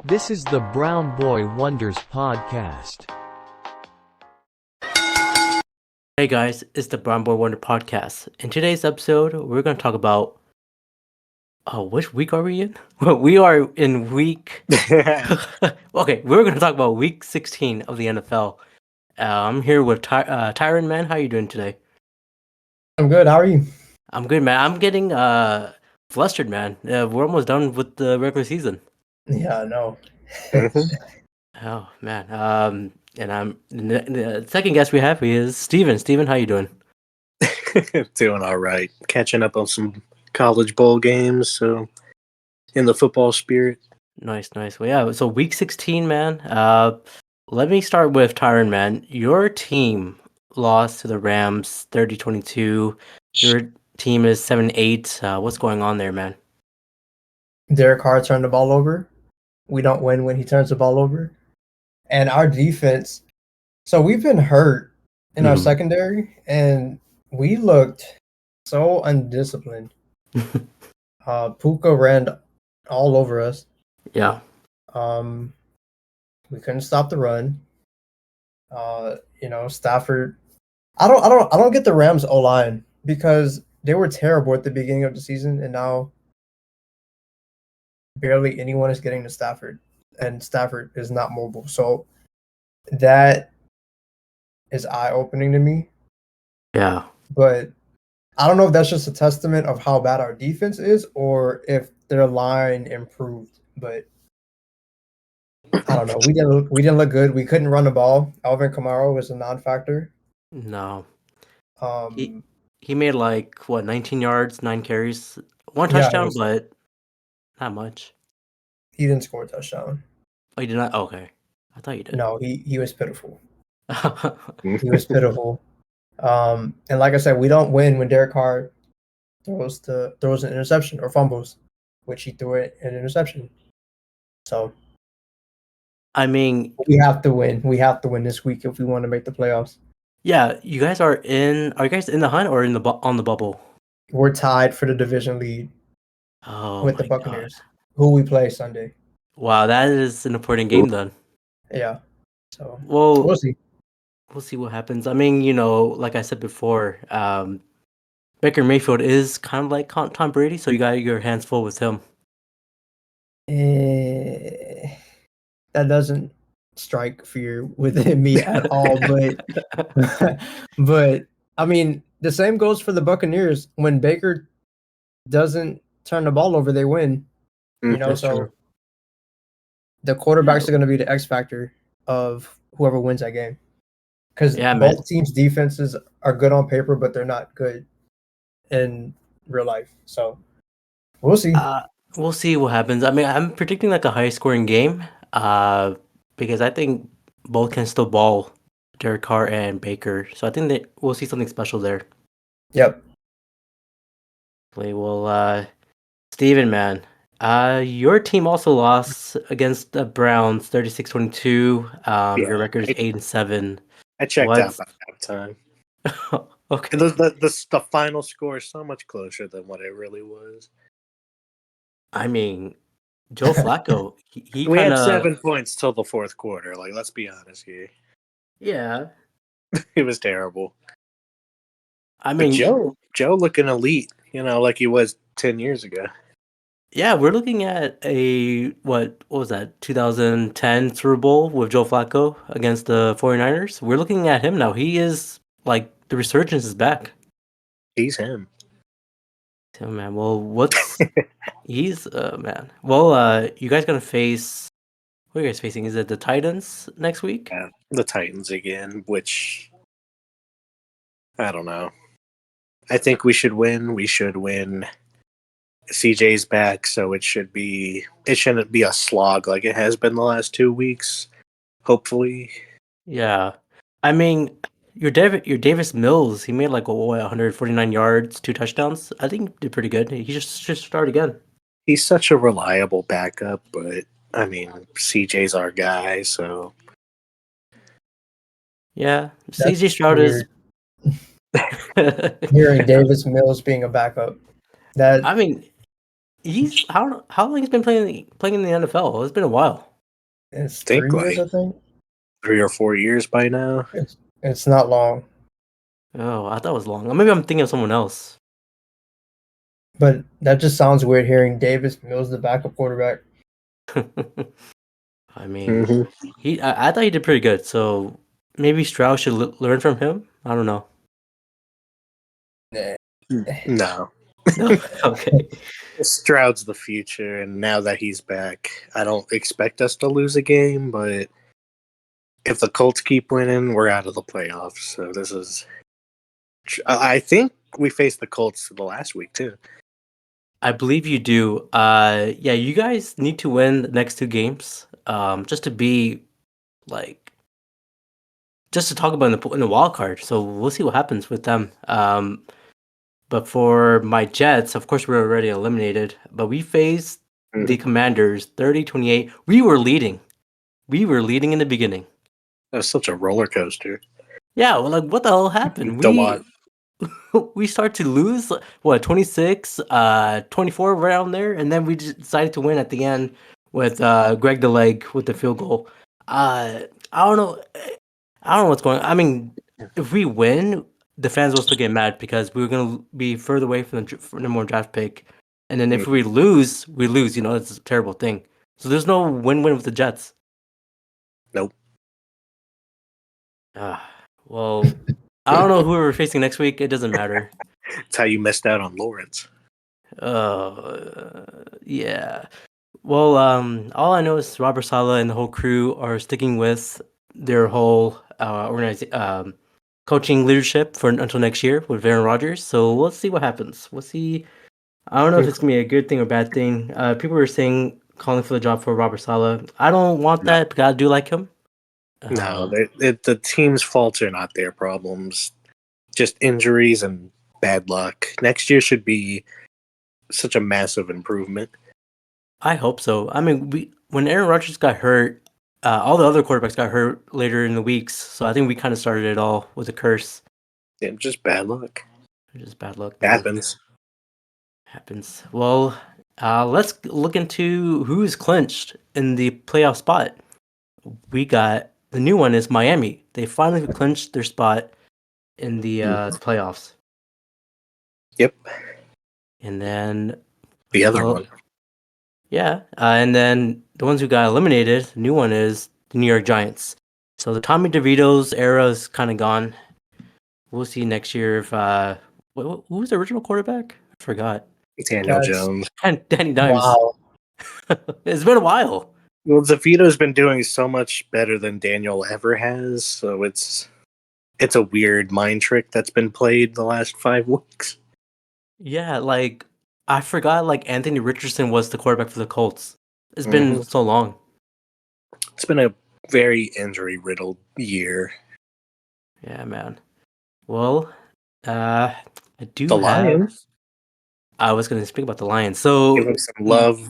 This is the Brown Boy Wonders podcast. Hey guys, it's the Brown Boy Wonder podcast. In today's episode, we're going to talk about. Which week are we in? Well, we are in week. Okay, we're going to talk about week 16 of the NFL. I'm here with Tyren, man. How you doing today? I'm good. How are you? I'm good, man. I'm getting flustered, man. We're almost done with the regular season. Yeah, I know. Oh man. And the second guest we have is Steven. Steven, how you doing? Doing all right. Catching up on some college bowl games, so in the football spirit. Nice. Well, yeah. So week 16, man. Let me start with Tyron, man. Your team lost to the Rams 30-22. Your team is 7-8. What's going on there, man? Derek Carr turned the ball over. We don't win when he turns the ball over. And our defense. So we've been hurt in our secondary, and we looked so undisciplined. Puka ran all over us. Yeah. We couldn't stop the run. Stafford. I don't get the Rams O-line because they were terrible at the beginning of the season, and now barely anyone is getting to Stafford, and Stafford is not mobile. So that is eye-opening to me. Yeah. But I don't know if that's just a testament of how bad our defense is or if their line improved. But I don't know. We didn't look good. We couldn't run the ball. Alvin Kamara was a non-factor. No. He made 19 yards, 9 carries, 1 Yeah, touchdown, but not much. He didn't score a touchdown. Oh, you did not? Okay. I thought you did. No, he was pitiful. He was pitiful. And like I said, we don't win when Derek Carr throws an interception or fumbles, which he threw an interception. So I mean, we have to win. We have to win this week if we want to make the playoffs. Yeah, you guys are you guys in the hunt or on the bubble? We're tied for the division lead with the Buccaneers, who we play Sunday. Wow, that is an important game then. Yeah. So we'll see. We'll see what happens. I mean, like I said before, Baker Mayfield is kind of like Tom Brady, so you got your hands full with him. That doesn't strike fear within me at all, but I mean, the same goes for the Buccaneers. When Baker doesn't turn the ball over, they win. True. The quarterbacks are going to be the X factor of whoever wins that game. Because both teams' defenses are good on paper, but they're not good in real life. So we'll see. We'll see what happens. I mean, I'm predicting a high-scoring game because I think both can still ball, Derek Carr and Baker. So I think that we'll see something special there. Yep. Well, Steven, man, your team also lost against the Browns 36-22. Your record is 8-7. I checked out by halftime. Okay. The final score is so much closer than what it really was. I mean, Joe Flacco, we had 7 points till the fourth quarter. Let's be honest here. Yeah. It was terrible. I mean, but Joe looking elite, like he was 10 years ago. Yeah, we're looking at what was that, 2010 Super Bowl with Joe Flacco against the 49ers. We're looking at him now. He is, the resurgence is back. He's him. Oh, man. Well, he's, man. Well, you guys going to face, who are you guys facing? Is it the Titans next week? Yeah, the Titans again, which, I don't know. I think we should win. We should win. CJ's back, so it shouldn't be a slog like it has been the last 2 weeks. Hopefully. Yeah. I mean, your Davis Mills, he made 149 yards, 2 touchdowns. I think he did pretty good. He just should start again. He's such a reliable backup, but I mean, CJ's our guy, so yeah. CJ Stroud is hearing Davis Mills being a backup. I mean, he's how long he's been playing in the NFL? It's been a while. It's Think 3 years, like I think. 3 or 4 years by now. It's not long, Oh, I thought it was long. Or maybe I'm thinking of someone else. but that just sounds weird hearing Davis Mills the backup quarterback. I mean, hmm I thought he did pretty good. So maybe Strauss should learn from him. I don't know. Nah. No, No, okay. Stroud's the future, and now that he's back, I don't expect us to lose a game. But if the Colts keep winning, we're out of the playoffs. So this is. I think we faced the Colts the last week too. I believe you do. Yeah, you guys need to win the next 2 games. Just to be like, just to talk about in the wild card. So we'll see what happens with them. But for my Jets, of course, we're already eliminated. But we faced the Commanders 30-28. We were leading. We were leading in the beginning. That was such a roller coaster Yeah, well, like what the hell happened? to watch. We start to lose, what, 26, 24 around there, and then we just decided to win at the end with Greg the Leg with the field goal. I don't know. I don't know what's going on. I mean, if we win, the fans will still get mad because we were going to be further away from the number 1 draft pick. And then if we lose, we lose. You know, it's a terrible thing. So there's no win-win with the Jets. Nope. Well, I don't know who we're facing next week. It doesn't matter. It's how you missed out on Lawrence. Yeah. Well, all I know is Robert Saleh and the whole crew are sticking with their whole coaching leadership for until next year with Aaron Rodgers. So we'll see what happens. We'll see. I don't know if it's gonna be a good thing or bad thing. People were saying calling for the job for Robert Saleh. I don't want No. that because I do like him. No, the team's faults are not their problems. Just injuries and bad luck. Next year should be such a massive improvement. I hope so. I mean, when Aaron Rodgers got hurt, all the other quarterbacks got hurt later in the weeks. So I think we kind of started it all with a curse. Yeah, just bad luck. Just bad luck. It Man. happens. Well, let's look into who's clinched in the playoff spot. We got the new one is Miami. They finally clinched their spot in the playoffs. Yep. And then The other one. Yeah, and then the ones who got eliminated, the new one is the New York Giants. So the Tommy DeVito's era is kind of gone. We'll see next year if who was the original quarterback? I forgot. Daniel Jones. And Danny Dimes. Wow. It's been a while. Well, DeVito's been doing so much better than Daniel ever has, so it's a weird mind trick that's been played the last 5 weeks. Yeah, like I forgot like Anthony Richardson was the quarterback for the Colts. It's been so long. It's been a very injury riddled year. Yeah, man. Well, I do The have. Lions. I was going to speak about the Lions. So Give them some love.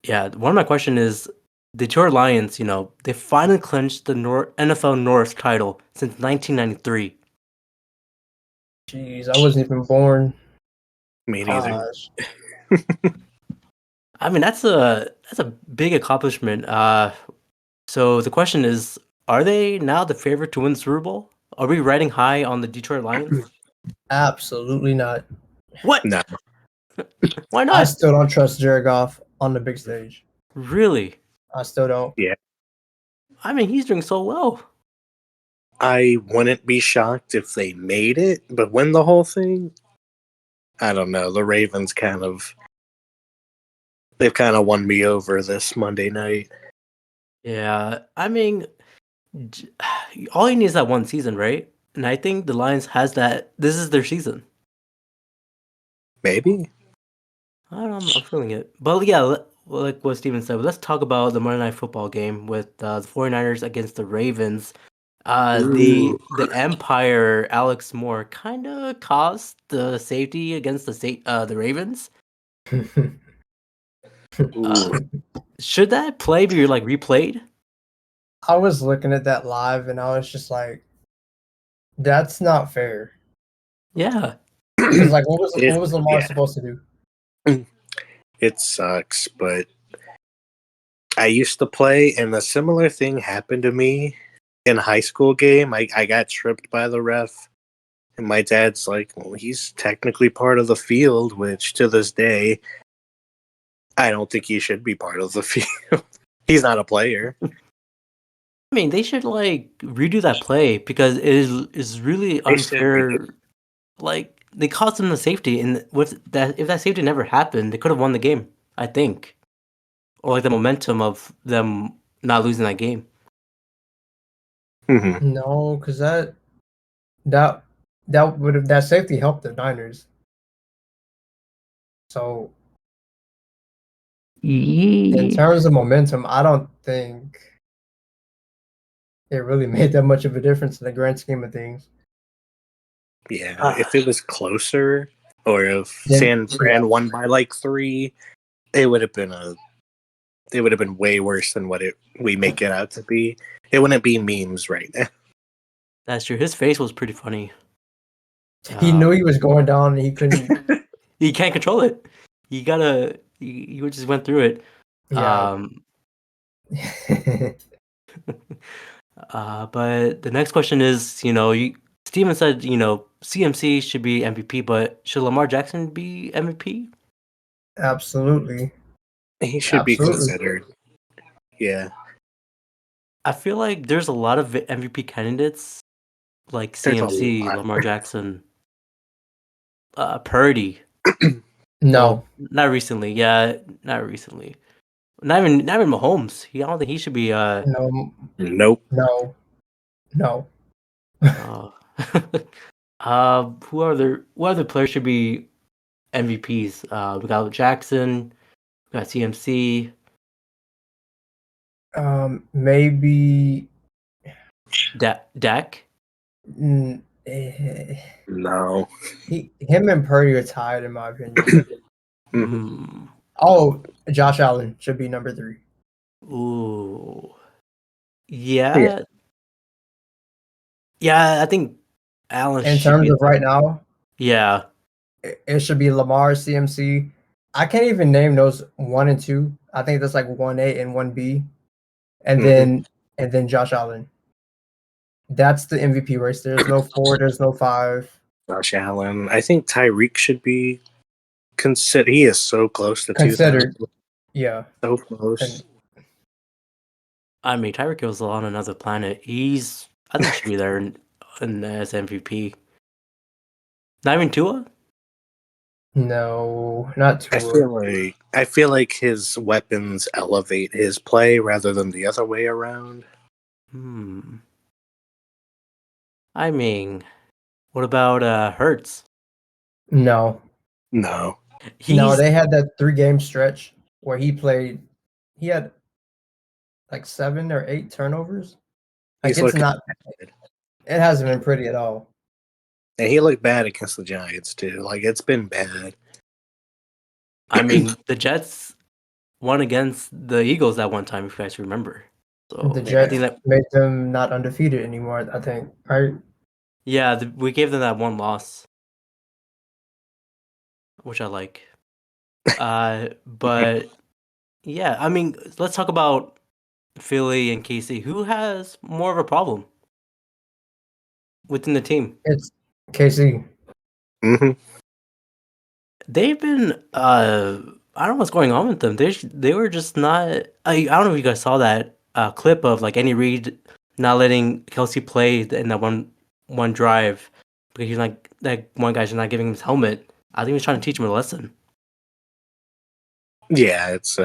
yeah, one of my questions is Detroit Lions, you know, they finally clinched the NFL North title since 1993. Jeez, I wasn't even born. Me neither. Gosh. I mean, that's a big accomplishment. So the question is, are they now the favorite to win the Super Bowl? Are we riding high on the Detroit Lions? Absolutely not. What? No. Why I not? still don't trust Jared Goff on the big stage. Really? I still don't. Yeah. I mean, he's doing so well. I wouldn't be shocked if they made it, but win the whole thing, I don't know. The Ravens they've kind of won me over this Monday night. Yeah, I mean, all you need is that one season, right? And I think the Lions has that. This is their season. Maybe. I don't know, I'm feeling it. But yeah, like what Steven said, let's talk about the Monday Night Football game with the 49ers against the Ravens. The Empire, Alex Moore, kind of caused the safety against the Ravens. Should that play be like replayed? I was looking at that live and I was just like, that's not fair. Yeah. Because like, what was Lamar supposed to do? It sucks, but I used to play, and a similar thing happened to me in a high school game. I got tripped by the ref, and my dad's like, well, he's technically part of the field, which to this day, I don't think he should be part of the field. He's not a player. I mean, they should like redo that play because it is really They should unfair. Like they cost them the safety, and with that, if that safety never happened, they could have won the game. I think, or like the momentum of them not losing that game. Mhm. No, because that would have that safety helped the Niners. So in terms of momentum, I don't think it really made that much of a difference in the grand scheme of things. Yeah, if it was closer, or if Then San Fran won by like 3, it would have been way worse than what we make it out to be. It wouldn't be memes right now. That's true. His face was pretty funny. he knew he was going down and he couldn't. He can't control it. You gotta. You just went through it. Yeah. But the next question is, Steven said, CMC should be MVP, but should Lamar Jackson be MVP? Absolutely. He should be considered. Yeah. I feel like there's a lot of MVP candidates, like There's a CMC, lot. Lamar Jackson, Purdy. No. Not recently. Yeah, not recently. Not even Mahomes. I don't think he should be. No. Nope. No. No. Uh, what other players should be MVPs? We got Jackson, we got CMC. Maybe. Dak. mm, eh, No. him and Purdy are tied in my opinion. Mm. Oh, Josh Allen should be number 3. Ooh. Yeah. Yeah, I think Allen In should terms be. of right now, Yeah. it should be Lamar, CMC. I can't even name those 1 and 2. I think that's like 1A and 1B, and then Josh Allen. That's the MVP race. There's no 4. There's no 5. Josh Allen. I think Tyreek should be considered. He is so close to Considered. 2000. Yeah. So close. And I mean, Tyreek Hill's on another planet. I think he should be there as MVP. Not even Tua? no, not I Tua. feel like his weapons elevate his play rather than the other way around. I mean, what about Hurts? No. No. No, they had that 3-game stretch where he had like 7 or 8 turnovers. Like He's it's looking not bad. it hasn't been pretty at all. And he looked bad against the Giants too. Like it's been bad. I mean, the Jets won against the Eagles that one time, if you guys remember. So The I Jets think that made them not undefeated anymore, I think, right? yeah, we gave them that one loss, which I like. But yeah, I mean, let's talk about Philly and KC. Who has more of a problem within the team? It's KC. Hmm. They've been I don't know what's going on with them. They were just not. I don't know if you guys saw that clip of like Andy Reid not letting Kelsey play in that one drive because he's like that one guy's not giving him his helmet. I think he was trying to teach him a lesson. Yeah, it's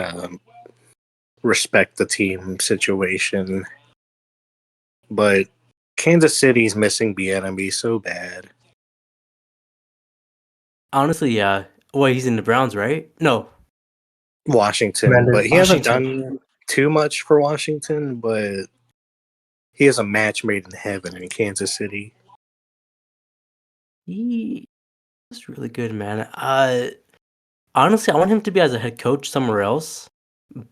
respect the team situation. But Kansas City's missing Bieniemy so bad. Honestly, yeah. Well, he's in the Browns, right? No, Washington, Commanders. but he hasn't Washington. done too much for Washington, but he has a match made in heaven in Kansas City. He was really good, man. Honestly, I want him to be as a head coach somewhere else,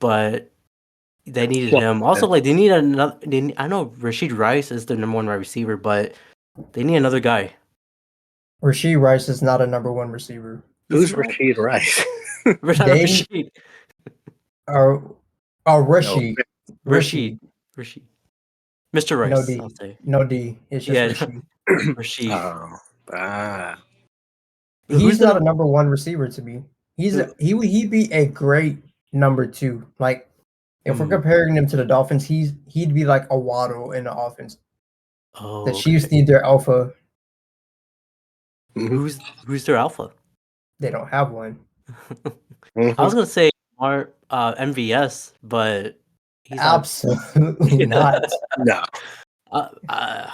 but they needed him. Also, like they need another. I know Rashid Rice is the number 1 wide receiver, but they need another guy. Rasheed Rice is not a number 1 receiver. Who's Rashid Rice? Rashid. Are Oh, No, Rishi. Rashid. Mr. No Rice, D. I'll say. No D. It's just Yeah, Rishi. Rashid. oh, ah, Who's He's not a the number one receiver to me. who? He'd be a great number two. Like if we're Hmm. comparing him to the Dolphins, he'd be like a Waddle in the offense. The Oh, Chiefs okay. need their alpha. mhm, Who's their alpha? They don't have one. I was mhm. gonna say MVS, but he's not. Absolutely not. No, Uh, uh,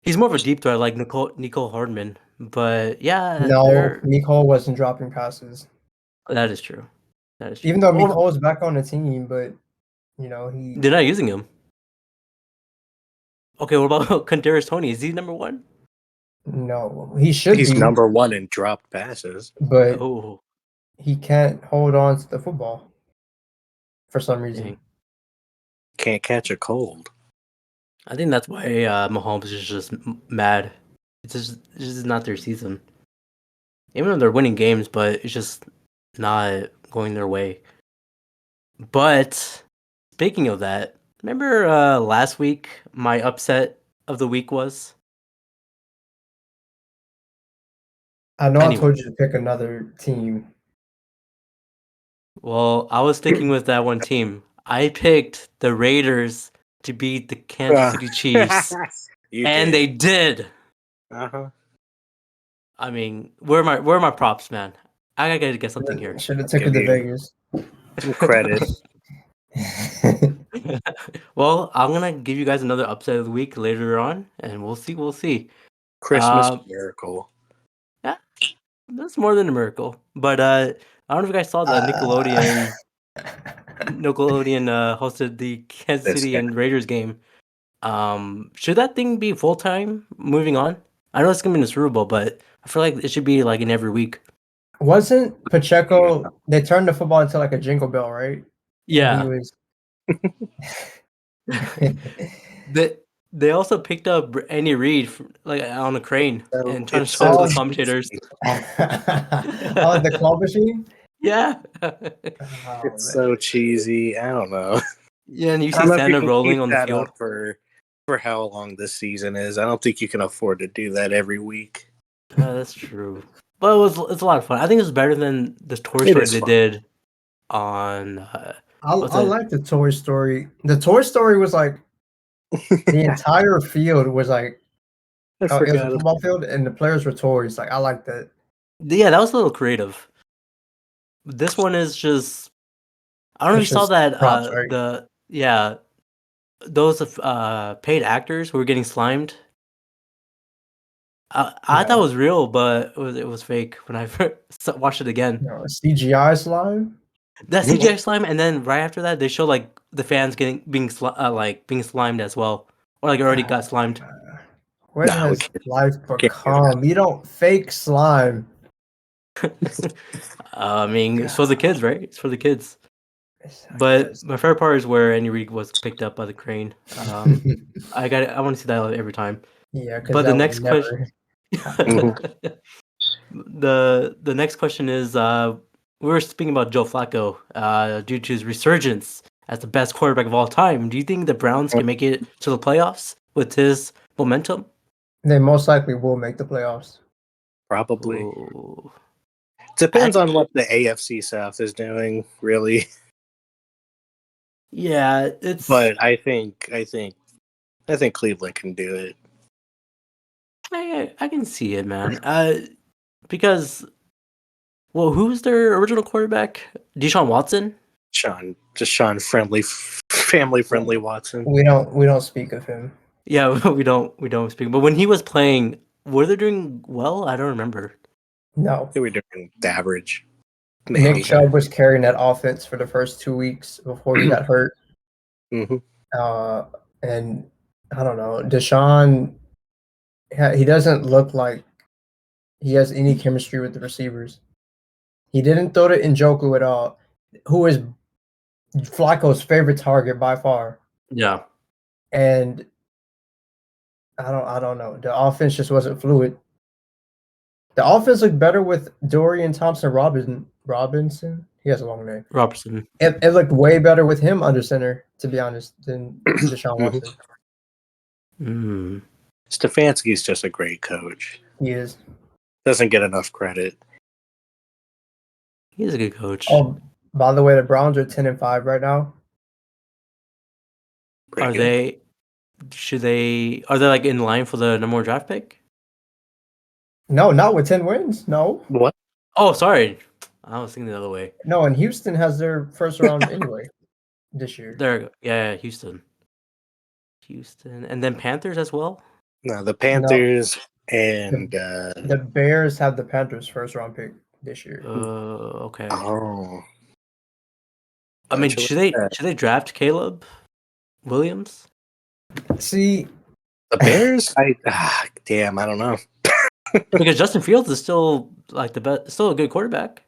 he's more of a deep threat like Nicole Hardman. But yeah, No, Nicole wasn't dropping passes. that is true. That is true. Even though Well, Nicole is back on the team, but he they're not using him. Okay, what about Kadarius Toney? Is he number one? no, he should he's be, number one in dropped passes. but Oh, he can't hold on to the football for some reason. dang. Can't catch a cold. I think that's why Mahomes is just mad. It's just not their season. Even though they're winning games, but it's just not going their way. But speaking of that, remember last week my upset of the week was? I know I Anyway, told you to pick another team. well, I was sticking with that one team. I picked the Raiders to beat the Kansas City Chiefs, You and did. they did. Uh-huh. I mean, where are my props, man? I gotta get something here. Should have took it Give to you Vegas. some credit. Well, I'm gonna give you guys another upset of the week later on, and we'll see. We'll see. Christmas miracle. Yeah, that's more than a miracle. But I don't know if you guys saw the Uh, Nickelodeon hosted the Kansas This City guy. and Raiders game. Should that thing be full time? Moving on. I know it's gonna be in the Super Bowl, but I feel like it should be like in every week. Wasn't Pacheco? They turned the football into like a jingle bell, right? And he Yeah. was. They also picked up Andy Reid like on a crane So and trying to it's show it so to the Oh. commentators. Oh, the claw machine. Yeah. Oh it's man. so cheesy. I don't know. Yeah, and you I see don't know if you Santa can rolling keep on the that field. up for how long this season is. I don't think you can afford to do that every week. That's true. But it's a lot of fun. I think it's better than the Toy It Story is they fun. did on what's I it? like the Toy Story. The Toy Story was like the entire field was like I it was a forgot. football field and the players were toys. Like I like that. Yeah, that was a little creative. This one is just I don't know if It's you saw just that props, right? those paid actors who were getting slimed. I thought it No, was real, but it was fake when I first watched it again. no CGI slime. That CGI slime, and then right after that, they show like the fans being slimed as well, or like already got slimed. What No, we has life can't do that. become? You don't fake slime. I mean, it's for the kids, right? It's for the kids. I But guess. my favorite part is where Andy Reid was picked up by the crane. I want to see that every time. Yeah, because But the that would next question, never happen. the next question is, we were speaking about Joe Flacco, due to his resurgence as the best quarterback of all time. Do you think the Browns can make it to the playoffs with his momentum? They most likely will make the playoffs. Probably. Ooh. Depends on what the AFC South is doing, really. Yeah, it's. But I think Cleveland can do it. I can see it, man. Because who's their original quarterback? Deshaun Watson. Sean friendly, family friendly Watson. We don't speak of him. Yeah, we don't speak. But when he was playing, were they doing well? I don't remember. No. They were doing the average. Nick Maybe. Chubb was carrying that offense for the first 2 weeks before he got hurt. Mhm. And I don't know. Deshaun, he doesn't look like he has any chemistry with the receivers. He didn't throw to Njoku at all, who is Flacco's favorite target by far. Yeah. And I don't know. The offense just wasn't fluid. The offense looked better with Dorian Thompson Robinson. He has a long name. Robertson. It looked way better with him under center, to be honest, than Deshaun Watson. Mm. Stefanski's just a great coach. He is. Doesn't get enough credit. He's a good coach. Oh, by the way, the Browns are 10-5 right now. Pretty Are good. they? Are they like in line for the number one draft pick? No, not with 10 wins. No. What? Oh, sorry. I was thinking the other way. No, and Houston has their first round anyway this year. There, yeah, Houston, and then Panthers as well. No, the Panthers and The Bears have the Panthers' first round pick this year. Okay. oh, I mean, Gotcha. should they draft Caleb Williams? See, the Bears? Damn, I don't know. Because Justin Fields is still like the best, still a good quarterback.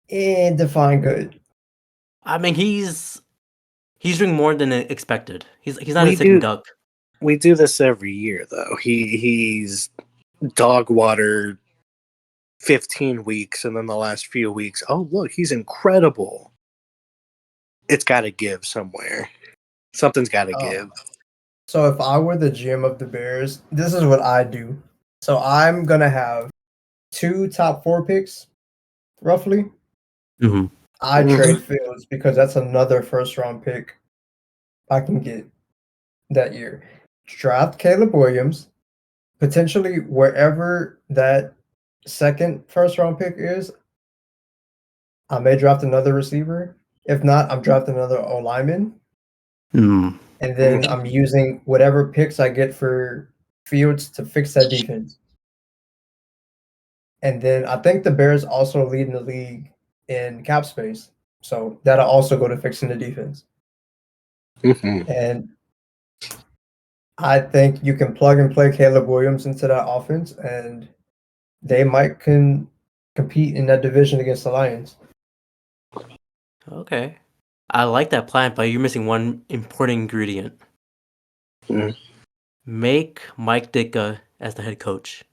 define good. I mean, he's doing more than expected. He's not We a sitting do- duck. We do this every year, though. He's dog water 15 weeks, and then the last few weeks, oh, look, he's incredible. It's got to give somewhere. Something's got to give. So if I were the GM of the Bears, this is what I do. So I'm going to have 2 top 4 picks, roughly. Mm-hmm. I trade Fields because that's another first round pick I can get that year. Draft Caleb Williams, potentially wherever that second first round pick is. I may draft another receiver. If not, I'm drafting another O lineman. Mm. And then I'm using whatever picks I get for Fields to fix that defense. And then I think the Bears also lead in the league in cap space. So that'll also go to fixing the defense. Mhm. And I think you can plug and play Caleb Williams into that offense, and they might compete in that division against the Lions. Okay, I like that plan, but you're missing one important ingredient. Mhm. Make Mike Ditka as the head coach.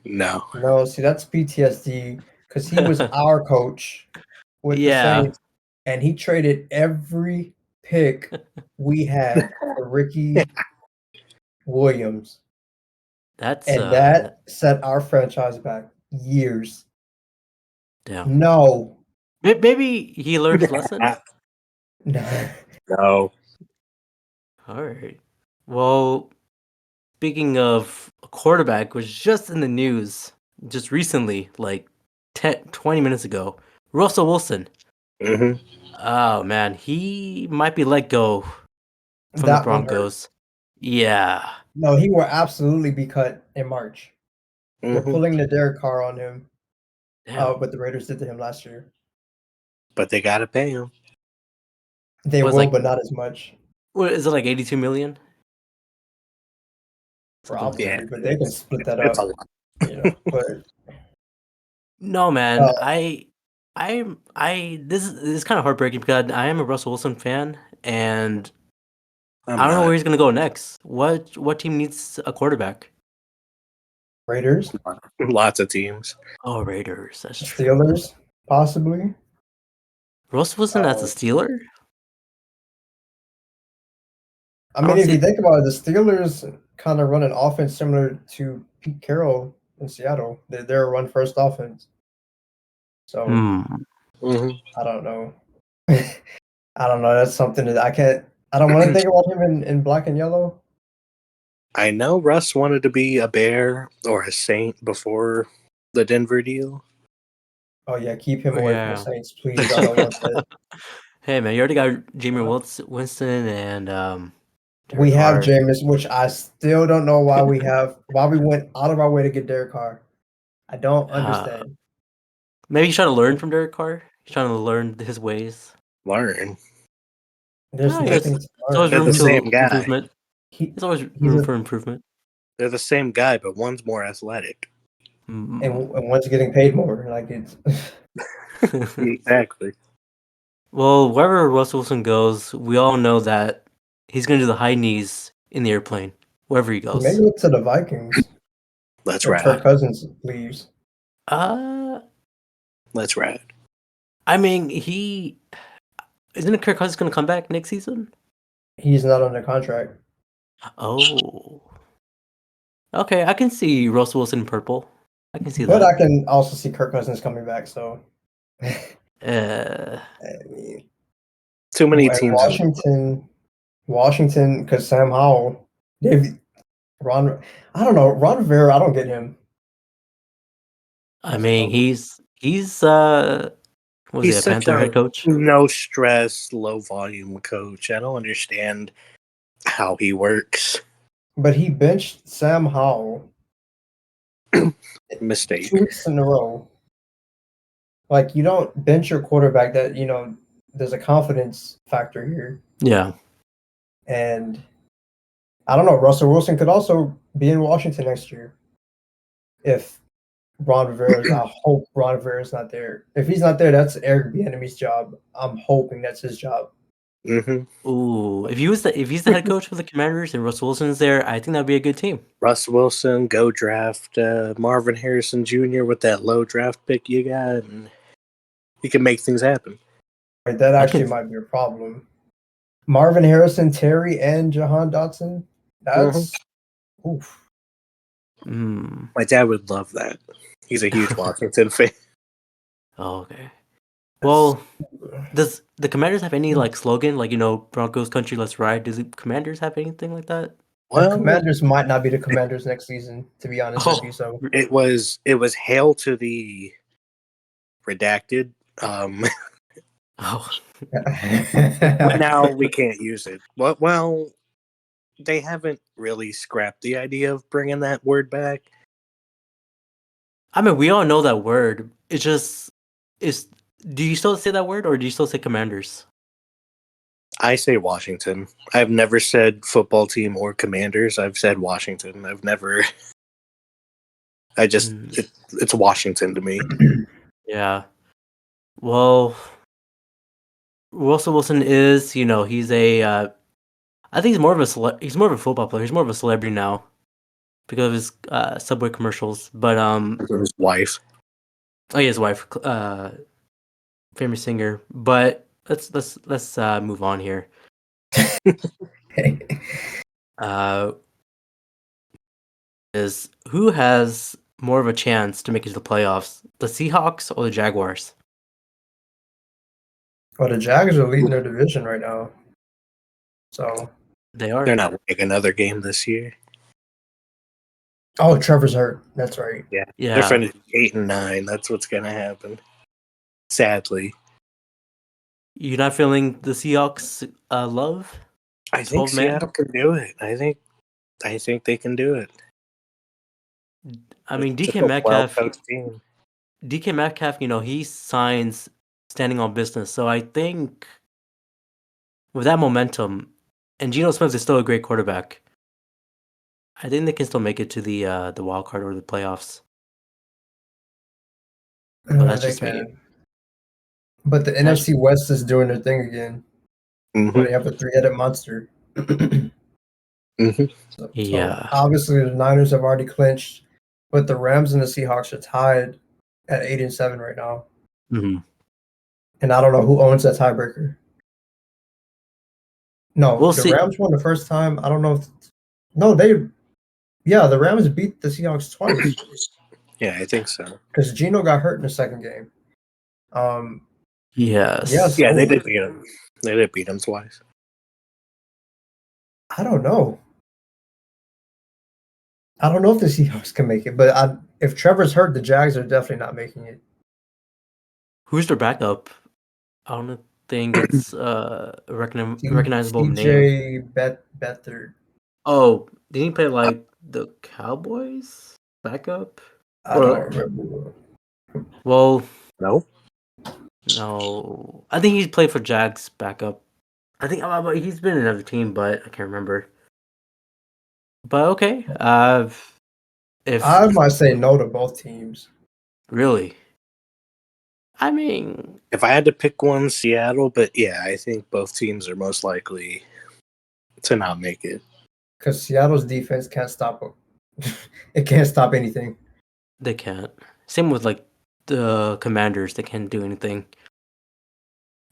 No. No, see, that's PTSD because he was our coach with the Yeah. Saints, and he traded every pick we had for Ricky Williams, That's and that set our franchise back years. damn. No, Maybe he learned his lesson. no. No. All right. Well, speaking of a quarterback, was just in the news just recently, like 20 minutes ago. Russell Wilson. hmm Oh man, he might be let go from the That would hurt. Broncos. Yeah. No, he will absolutely be cut in March. They're hmm pulling the Derek Carr on him. Damn. What the Raiders did to him last year. But they got to pay him. They Was will, like- but not as much. What is it, like 82 million? Something like Probably, that. but they can split that It's a up. lot. You know, but No, man. Uh, This is kind of heartbreaking because I am a Russell Wilson fan, and I'm I don't know not. where he's gonna go next. What team needs a quarterback? Raiders, Lots of teams. Oh, Raiders. That's true. Steelers, possibly. Russell Wilson as a Steeler? I I mean, don't if you see- think about it, the Steelers kind of run an offense similar to Pete Carroll in Seattle. They're a run-first offense. So Hmm. hmm I don't know. I don't know. That's something that I can't. I don't want to think about him in black and yellow. I know Russ wanted to be a Bear or a Saint before the Denver deal. Oh yeah, keep him Oh, away from yeah. the Saints, please. I don't want that. Hey man, you already got Jameer Winston and We Derek have Carr. Jameis, which I still don't know why we went out of our way to get Derek Carr. I don't understand. Maybe he's trying to learn from Derek Carr. He's trying to learn his ways. Learn. There's I guess nothing to There's always They're room the to same guy. improvement. He, There's always he's room a- for improvement. They're the same guy, but one's more athletic. Mm. and one's getting paid more. Like it's Exactly. Well, wherever Russell Wilson goes, we all know that he's going to do the high knees in the airplane, wherever he goes. maybe it's to the Vikings. That's If right. Kirk Cousins leaves. Uh, Let's ride. I mean, isn't Kirk Cousins going to come back next season? He's not under contract. Oh, okay. I can see Russell Wilson in purple. I can see But I that. can also see Kirk Cousins coming back. So, Uh, I mean, Too many and teams. Washington, because Sam Howell, Ron. I don't know Ron Rivera. I don't get him. I As a mean, coach. he's was he He's a such Panther a head coach? no stress, low volume coach. I don't understand how he works. But he benched Sam Howell Mistake. 2 weeks in a row. Like, you don't bench your quarterback that, there's a confidence factor here. Yeah. And I don't know, Russell Wilson could also be in Washington next year. If Ron Rivera's, I hope Ron Rivera's not there. If he's not there, that's Eric Bieniemy's job. I'm hoping that's his job. Ooh, if he's the head coach for the Commanders and Russell Wilson's there, I think that'd be a good team. Russ Wilson, go draft Marvin Harrison Jr. with that low draft pick you got, and you can make things happen. Right, that actually might be a problem. Marvin Harrison, Terry, and Jahan Dotson. That's oof. My dad would love that. He's a huge Washington fan. Oh, okay. Well, does the Commanders have any slogan Broncos country, let's ride? Does the Commanders have anything like that? The Commanders might not be the Commanders next season, to be honest with you. So it was hail to the redacted. Oh, But now we can't use it. Well, they haven't really scrapped the idea of bringing that word back. I mean, we all know that word. It's just do you still say that word, or do you still say Commanders? I say Washington. I've never said football team or Commanders. I've said Washington. I've never. It's Washington to me. Yeah. Well, Russell Wilson is, he's a. I think he's more of a football player. He's more of a celebrity now because of his Subway commercials. But His wife. oh, yeah, his wife, famous singer. But let's move on here. Is who has more of a chance to make it to the playoffs, the Seahawks or the Jaguars? Well, the Jags are leading their division right now. So They are. They're not winning another game this year. Oh, Trevor's hurt. That's right. Yeah. Yeah. They're finishing 8-9. That's what's gonna happen. Sadly. You're not feeling the Seahawks love? I think 12 man? Seattle can do it. I think they can do it. I mean, It's DK a Metcalf. well-coached team. DK Metcalf, he signs standing on business. So I think with that momentum, and Geno Smith is still a great quarterback, I think they can still make it to the wild card or the playoffs. But that's They just me. can. But the NFC West is doing their thing again. Mm-hmm. They have a three-headed monster. Mm-hmm. Yeah. Obviously, the Niners have already clinched, but the Rams and the Seahawks are tied at 8-7 right now. Mm-hmm. And I don't know who owns that tiebreaker. No, We'll the see. Rams won the first time. I don't know. The Rams beat the Seahawks twice. Yeah, I think so. Because Geno got hurt in the second game. Yes. Yeah, they did beat him. They did beat him twice. I don't know. I don't know if the Seahawks can make it, but if Trevor's hurt, the Jags are definitely not making it. Who's their backup? I don't think it's a recognizable name. CJ Beathard. Oh, did he play the Cowboys backup? I don't remember. Well, No. no. I think he's played for Jags backup. I think he's been in another team, but I can't remember. But okay. If I might say no to both teams. really, I mean, If I had to pick one, Seattle, but yeah, I think both teams are most likely to not make it. Because Seattle's defense can't stop it. It can't stop anything. they can't. Same with the the Commanders. They can't do anything.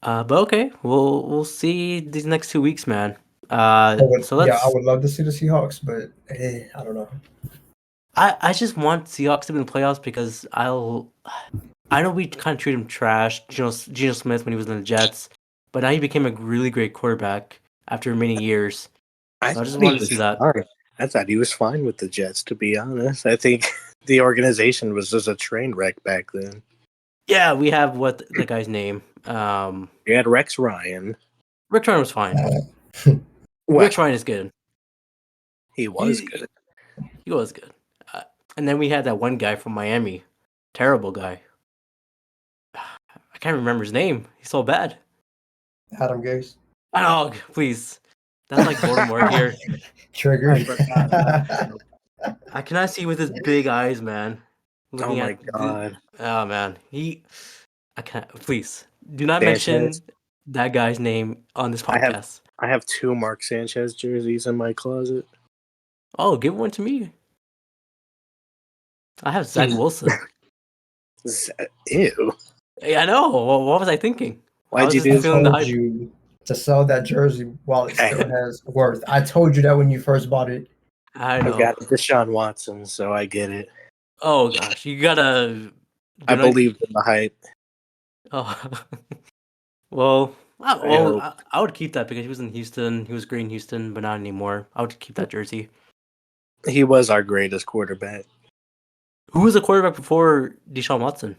But okay, we'll see these next 2 weeks, man. I So let's. would love to see the Seahawks, but hey, I don't know. I just want Seahawks to be in the playoffs because I know we kind of treat him trash, Geno Smith when he was in the Jets, but now he became a really great quarterback after many years. So I just thought he wanted to was see that. fine. I thought he was fine with the Jets, to be honest. I think the organization was just a train wreck back then. Yeah, we have what the guy's name. You had Rex Ryan. Rick Ryan was fine. Well, Rick Ryan is good. he was He, good. he was good. And then we had that one guy from Miami, terrible guy. I can't remember his name. He's so bad. Adam Gase. Oh, please. That's like Voldemort here. Trigger. I forgot. I cannot see with his big eyes, man. Oh my god. Oh man, I can't. Please do not Sanchez. mention that guy's name on this podcast. I have 2 Mark Sanchez jerseys in my closet. Oh, give one to me. I have Zach Wilson. Ew. Yeah, I know. What was I thinking? I Why'd was you just do feeling the told hype. you to sell that jersey while it still has worth. I told you that when you first bought it. I I know. got Deshaun Watson, so I get it. Oh gosh, you gotta. I believed in the hype. Oh, well, hope. I would keep that because he was in Houston. He was great in Houston, but not anymore. I would keep that jersey. He was our greatest quarterback. Who was the quarterback before Deshaun Watson?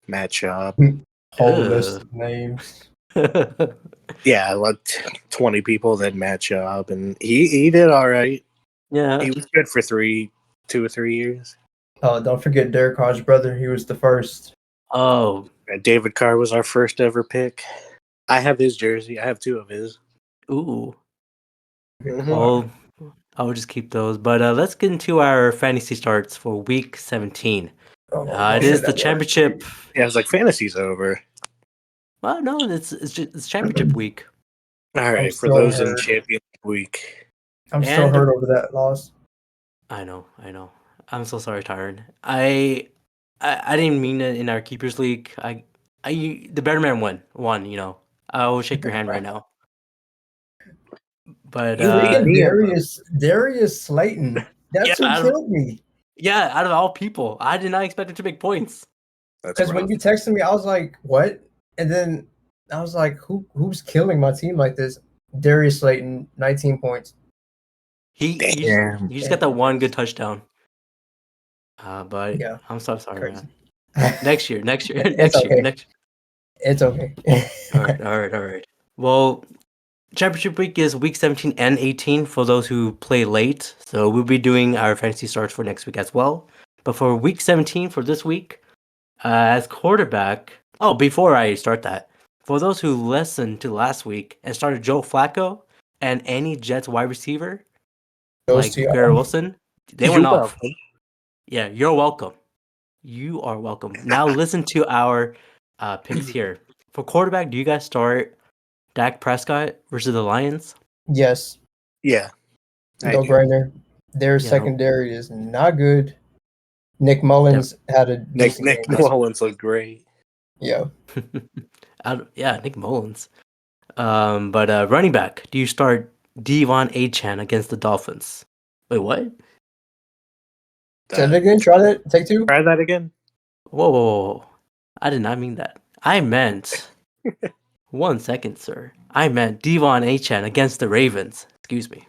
Matt Schaub. Whole Ugh. list of names. Yeah, like 20 people that match up, and he did all right. Yeah. He was good for 2 or 3 years. Don't forget Derek Carr's brother. He was the first. Oh. David Carr was our first ever pick. I have his jersey. I have 2 of his. Ooh. Mhm. Well, I will just keep those. But let's get into our fantasy starts for week 17. It is the championship. Yeah, it's like fantasy's over. Well, no, it's championship week. All right, for still those in hurt. champion week. I'm still hurt over that loss. I know. I'm so sorry, Tyren. I didn't mean it in our keepers league. The better man won. You know, I will shake your hand right now. But Darius Slayton. That's who killed me. Yeah, out of all people, I did not expect him to make points. Because when you texted me, I was like, "What?" And then I was like, "Who's killing my team like this?" Darius Slayton, 19 points. He just got that one good touchdown. But yeah, I'm so sorry, man. Next year. It's okay. All right. Well, championship week is week 17 and 18 for those who play late. So we'll be doing our fantasy starts for next week as well. But for week 17 for this week, as quarterback. Oh, before I start that, for those who listened to last week and started Joe Flacco and any Jets wide receiver, like Garrett Wilson, they went off. Yeah, you're welcome. You are welcome. Now listen to our picks here. For quarterback, do you guys start Dak Prescott versus the Lions? Yes. Yeah. No brainer. Their secondary is not good. Nick Mullins had a decent Nick game. Mullins looked great. Yeah. Nick Mullins. But running back, do you start Devon Achane against the Dolphins? Wait, what? Say that again. Try that. Take 2. Try that again. Whoa. I did not mean that. I meant 1 second, sir. I meant Devon Achane against the Ravens. Excuse me.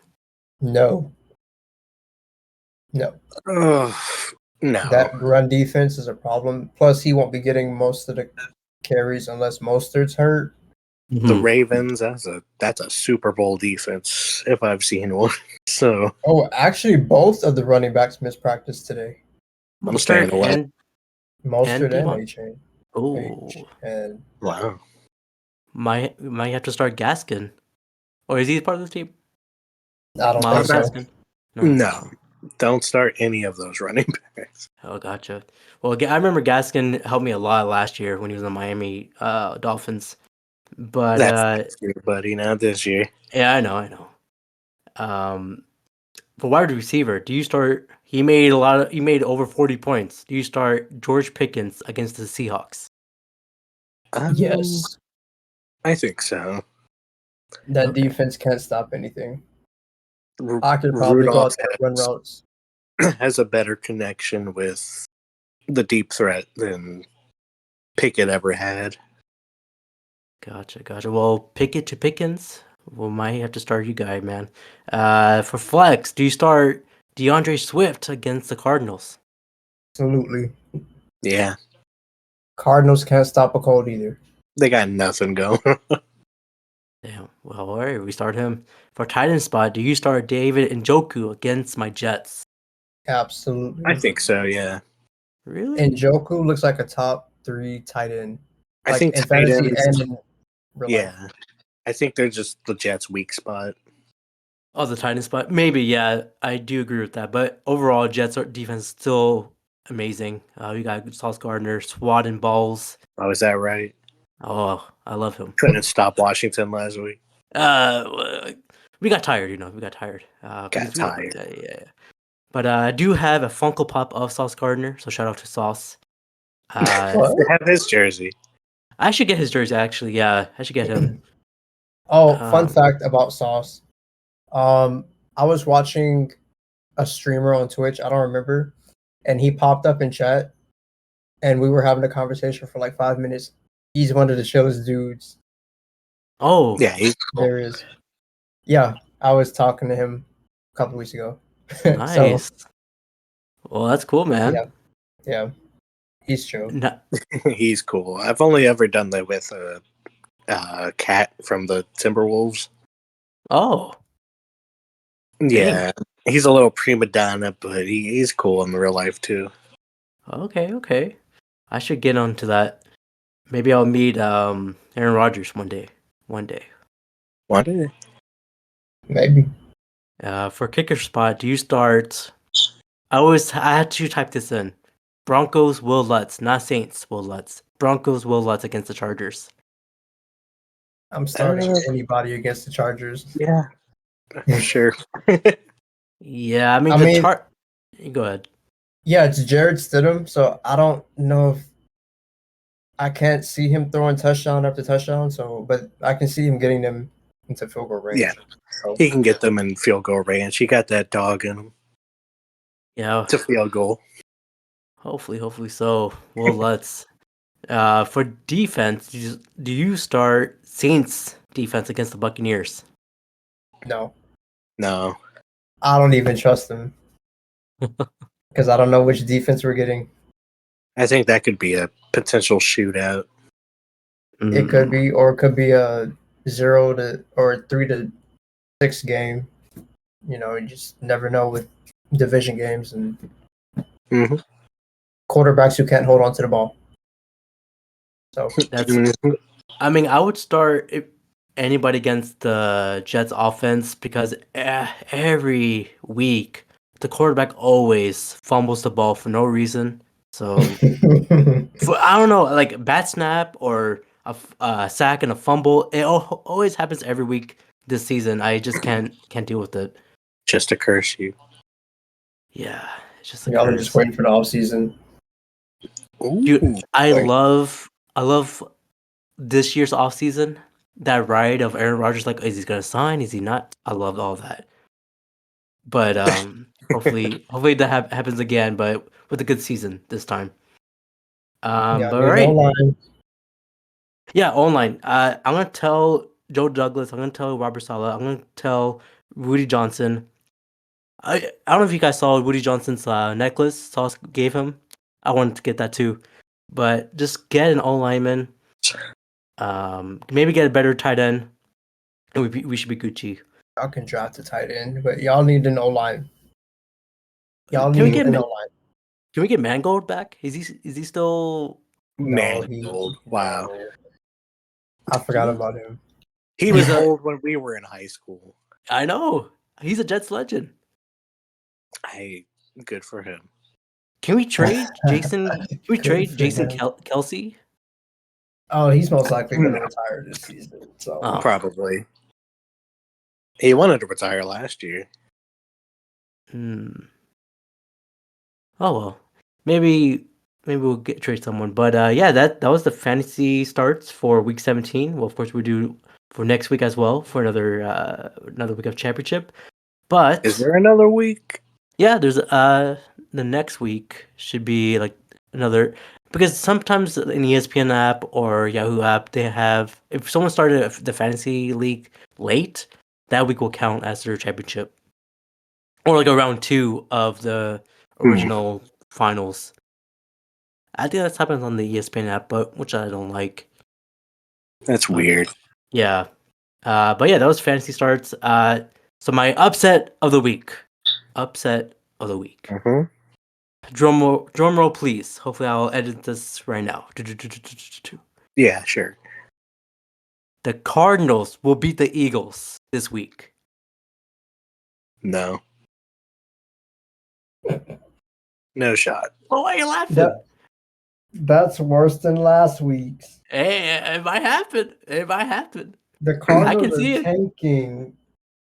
No. No. That run defense is a problem. Plus, he won't be getting most of the carries unless Mostert's hurt. Mm-hmm. The Ravens, that's a Super Bowl defense if I've seen one. So. Oh, actually, both of the running backs missed practice today. Mostert and Achane. Oh. And wow. Might have to start Gaskin. Or is he part of the team? I don't think so. No. Don't start any of those running backs. Oh, gotcha. Well, I remember Gaskin helped me a lot last year when he was in the Miami Dolphins. But that's your buddy, not this year. Yeah, I know. For wide receiver, do you start He made over 40 points. Do you start George Pickens against the Seahawks? Yes, I think so. that Okay. defense can't stop anything. Ru- I could probably go Rudolph out there and run routes. has a better connection with the deep threat than Pickett ever had. Gotcha. Well, Pickett to Pickens. We might have to start you guy, man. For flex, do you start DeAndre Swift against the Cardinals? Absolutely. Yeah, Cardinals can't stop a cold either. they got nothing going. Damn. Well, all right, we start him. For Titan spot, do you start David Njoku against my Jets? Absolutely. I think so. Yeah, Really? And Joku looks like a top 3 tight end, I like think in tight fantasy ends. and in real life. Yeah, I think they're just the Jets' weak spot. Oh, the Titan spot? Maybe, yeah. I do agree with that. But overall, defense is still amazing. You got Sauce Gardner, Swat and Balls. Oh, is that right? Oh, I love him. Couldn't stop Washington last week. We got tired, we got tired. Got tired. Yeah. But I do have a Funko Pop of Sauce Gardner, so shout out to Sauce. What? They have his jersey. I should get his jersey, actually. Yeah, I should get him. Oh, fun Um, fact about Sauce. I was watching a streamer on Twitch, I don't remember, and he popped up in chat and we were having a conversation for like 5 minutes. He's one of the chillest dudes oh, Yeah, he's cool. there is. Yeah, I was talking to him a couple weeks ago. nice. So Well, that's cool, man. yeah, he's chill. Na- He's cool. I've only ever done that with a cat from the Timberwolves. oh, Yeah, he's a little prima donna, but he's cool in real life too. okay. I should get onto that. Maybe I'll meet Aaron Rodgers one day. One day. One day. Maybe. For kicker spot, do you start? I had to type this in. Broncos Will Lutz, not Saints Will Lutz. Broncos Will Lutz against the Chargers. I'm starting anybody against the Chargers. Yeah, sure. Yeah, I mean I mean- Go ahead. Yeah, it's Jared Stidham, so I don't know if I can't see him throwing touchdown after touchdown, but I can see him getting them into field goal range. Yeah. So, He can get them in field goal range. He got that dog in him. Yeah, It's a field goal. hopefully so. Will Lutz. For defense, do you start Saints defense against the Buccaneers? no, No. I don't even trust him because I don't know which defense we're getting. I think that could be a potential shootout. It could be, or it could be a 3-6 game. You just never know with division games and Mhm. quarterbacks who can't hold on to the ball. So That's. Mhm. I mean, I would start anybody against the Jets offense because every week the quarterback always fumbles the ball for no reason. So I don't know, like bad snap or a sack and a fumble. It always happens every week this season. I just can't deal with it. Just to curse you. Yeah, it's just a y'all are curse. just waiting for the off season. Dude, I Like- love this year's offseason. That ride of Aaron Rodgers, like, is he gonna sign? Is he not? I loved all that. But hopefully that happens again, but with a good season this time. Yeah, But need right, O-line. yeah, online. I'm gonna tell Joe Douglas. I'm gonna tell Robert Saleh. I'm gonna tell Rudy Johnson. I don't know if you guys saw Woody Johnson's necklace Sauce gave him. I wanted to get that too, but just get an O lineman. Maybe get a better tight end, and we should be Gucci. Y'all can draft a tight end, but y'all need an O-line. Y'all Can we need get an O-line. Can we get Mangold back? Is he still? No, Man, old. Wow. I forgot about him. He was He's a- old when we were in high school. I know he's a Jets legend. Good for him. Can we trade Jason? Can we Good trade for Jason him. Kelsey? Oh, he's most likely going to No. retire this season. So Oh. Probably. He wanted to retire last year. Hmm. Oh well, maybe we'll trade someone. But yeah, that was the fantasy starts for week 17. Well, of course we do for next week as well for another week of championship. But Is there another week? yeah, there's the next week should be like another, because sometimes in the ESPN app or Yahoo app they have, if someone started the fantasy league late, that week will count as their championship. Or like a round 2 of the original finals. I think that's happens on the ESPN app, but which I don't like. That's weird. Yeah. But yeah, that was fantasy starts. So my upset of the week. Upset of the week. Mm-hmm. Drum roll, please. Hopefully, I'll edit this right now. Yeah, sure. The Cardinals will beat the Eagles this week. No. No shot. Oh, why are you laughing? That's worse than last week's. Hey, it might happen. It might happen. The Cardinals see are it. tanking.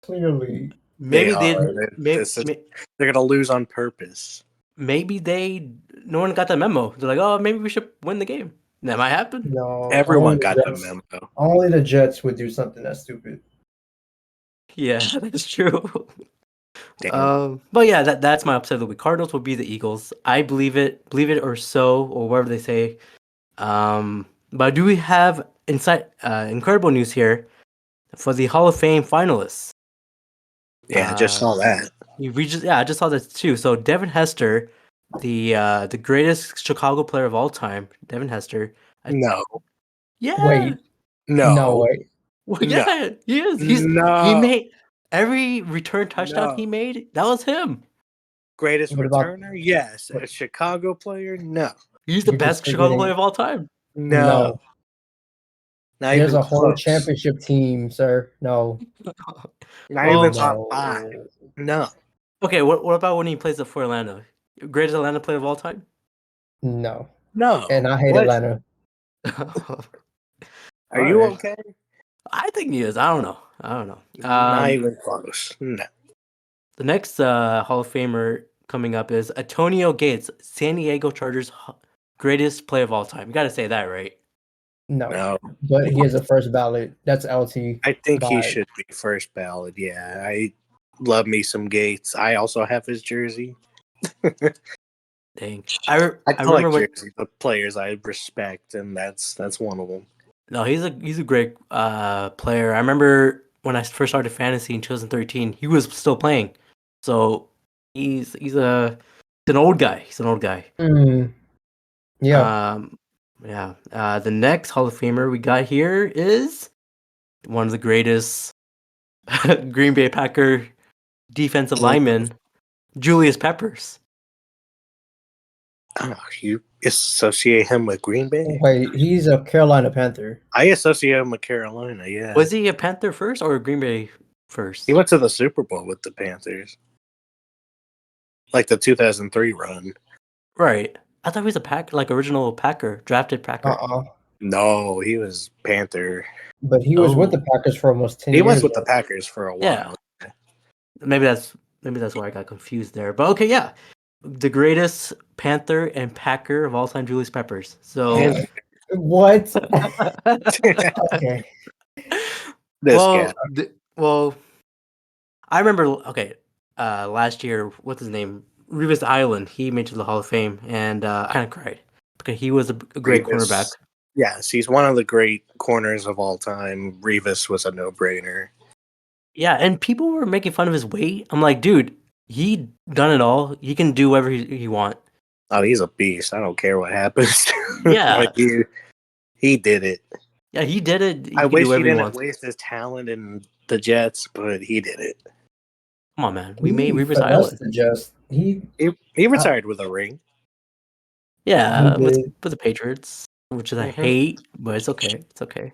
Clearly, Maybe they are. maybe, They're gonna lose on purpose. maybe no one got the memo. They're like, oh, maybe we should win the game. That might happen. no. Everyone got the memo. Only the Jets would do something that stupid. Yeah, that's true. Damn. But yeah, that's my upset of the week. Cardinals will be the Eagles. I believe it or so, or whatever they say. But do we have incredible news here for the Hall of Fame finalists? Yeah, I just saw that. I just saw that too. So Devin Hester, the greatest Chicago player of all time, Devin Hester. No. Yeah. Wait. No. No way. Well, yeah, he is. He made every return touchdown he made. That was him. Greatest What about- returner? Yes. A Chicago player? No. He's the You're best just Chicago forgetting- player of all time. No. Not There's even a whole close. championship team, sir. No. Not Well, even top 5. No. Okay, what about when he plays for Atlanta? Greatest Atlanta player of all time? No. No. And I hate What? Atlanta. Are you Alright. okay? I think he is. I don't know. Not even close. No. The next Hall of Famer coming up is Antonio Gates, San Diego Chargers greatest player of all time. You got to say that, right? No. No. But he is a first ballot. That's LT. I think he Bye. should be first ballot. Yeah. I love me some Gates. I also have his jersey. Dang. I remember collect when. jerseys of players I respect, and that's one of them. No, he's a great player. I remember when I first started fantasy in 2013, he was still playing. So he's an old guy. He's an old guy. Yeah. Yeah. The next Hall of Famer we got here is one of the greatest Green Bay Packer defensive linemen, Julius Peppers. Oh, you associate him with Green Bay? Wait, he's a Carolina Panther. I associate him with Carolina, yeah. Was he a Panther first or a Green Bay first? He went to the Super Bowl with the Panthers. Like the 2003 run. Right. I thought he was a Packer, like original Packer, drafted Packer. No, he was Panther. But he was with the Packers for almost 10 years. He was with the Packers for a while. Yeah. Maybe that's where I got confused there. But okay, yeah. The greatest Panther and Packer of all time, Julius Peppers. So what? Okay. Well, I remember. Okay, last year, what's his name? Revis Island. He made it to the Hall of Fame, and I kind of cried because he was a great cornerback. Yes, he's one of the great corners of all time. Revis was a no-brainer. Yeah, and people were making fun of his weight. I'm like, dude, he done it all. He can do whatever he want. Oh, he's a beast. I don't care what happens. Yeah. Like he did it. Yeah, he did it. I wish he didn't waste his talent in the Jets, but he did it. Come on, man. We made Revis Island. He retired with a ring. Yeah, with the Patriots, which is I hate, but it's okay. It's okay.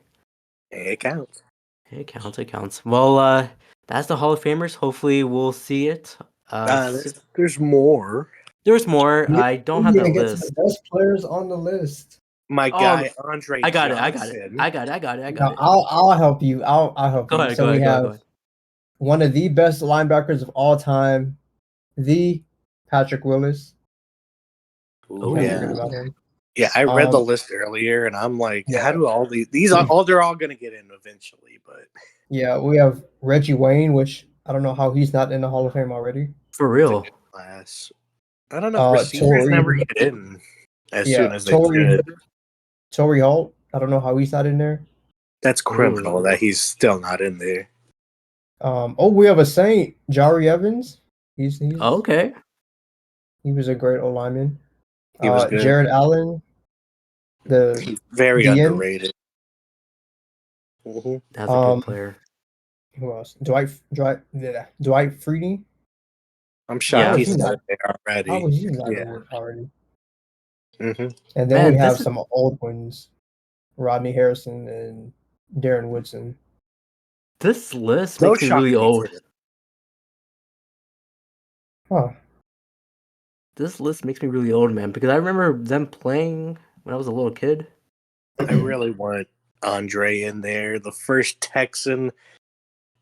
Hey, it counts. It counts. Well, that's the Hall of Famers. Hopefully, we'll see it. There's more. There's more. I don't have the list. The best players on the list. My guy Andre. I got Johnson. it. I got it. No, I'll help you. I'll help you. Go ahead. One of the best linebackers of all time, the Patrick Willis. Ooh, Can't Yeah. forget about him. Yeah, I read the Um, list earlier, and I'm like, yeah. how do all these are all they're all gonna get in eventually, but Yeah, we have Reggie Wayne, which I don't know how he's not in the Hall of Fame already. For it's a real. good class. I don't know. Receivers Torrey, never get in as yeah, soon as they Torrey, should. Torrey Holt. I don't know how he's not in there. That's criminal Ooh. that he's still not in there. We have a Saint, Jari Evans. He's Okay. he was a great O lineman. He was good. Jared Allen, the He's very DN. underrated. Mhm. That's a good Um, player. who else? Dwight Freeney. I'm How shocked Yeah. was he's he not not? in there How already. was he not in Yeah. it already? hmm And then we Man, have this is some old ones: Rodney Harrison and Darren Woodson. this list Those makes me shock really me old. too. Huh. This list makes me really old, man, because I remember them playing when I was a little kid. I really want Andre in there, the first Texan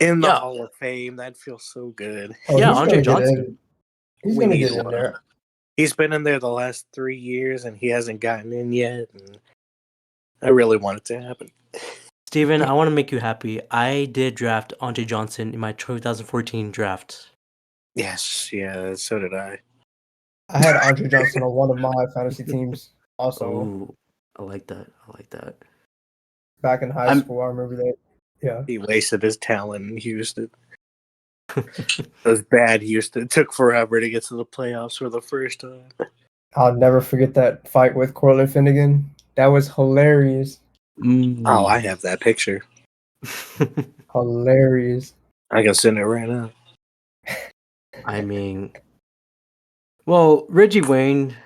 in the Yeah. Hall of Fame. That feels so good. Oh, Yeah, he's Andre gonna get Johnson. in. He's We gonna need get in one. there. He's been in there the last 3 years and he hasn't gotten in yet. And I really want it to happen. Steven, I want to make you happy. I did draft Andre Johnson in my 2014 draft. Yes, yeah, so did I. I had Andre Johnson on one of my fantasy teams. Also, Oh, I like that. I like that. back in high I'm school, I remember that. Yeah, He wasted his talent in Houston. It was bad Houston. It took forever to get to the playoffs for the first time. I'll never forget that fight with Cortland Finnegan. That was hilarious. Oh, I have that picture. Hilarious. I can send it right now. I mean, well, Reggie Wayne,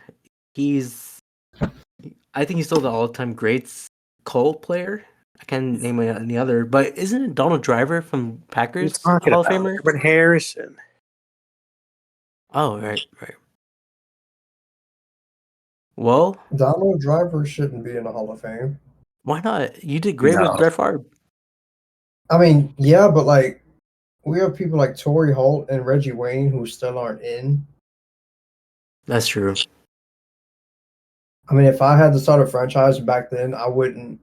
I think he's still the all-time greats Colt player. I can't name any other, but isn't it Donald Driver from What are you Packers a talking Hall of about? Famer? Herbert Harrison. Oh, right. Well, Donald Driver shouldn't be in the Hall of Fame. why not? You did great with No. Brett Favre. I mean, yeah, but like we have people like Torrey Holt and Reggie Wayne who still aren't in. That's true. I mean, if I had to start a franchise back then, I wouldn't.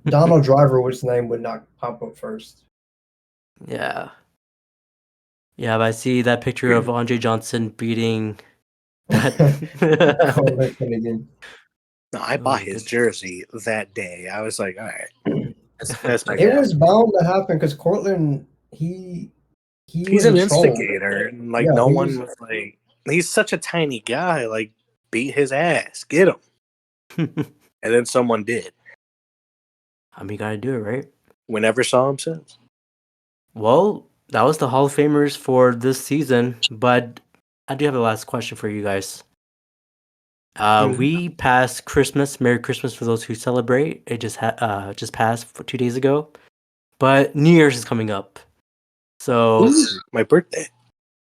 Donald Driver, which name would not pop up first. Yeah. Yeah, but I see that picture of Andre Johnson beating that. Cortland Finnegan. No, I Oh, bought his good. jersey that day. I was like, all right, that's my It guy. was bound to happen because Cortland, he He's was an a troll. instigator, and like Yeah, no one was like, he's such a tiny guy. Like, beat his ass, get him, and then someone did. I mean, you gotta do it, right? We never saw him since. Well, that was the Hall of Famers for this season, but I do have a last question for you guys. We passed Christmas. Merry Christmas for those who celebrate. It just passed for 2 days ago, but New Year's is coming up. So Ooh, my birthday.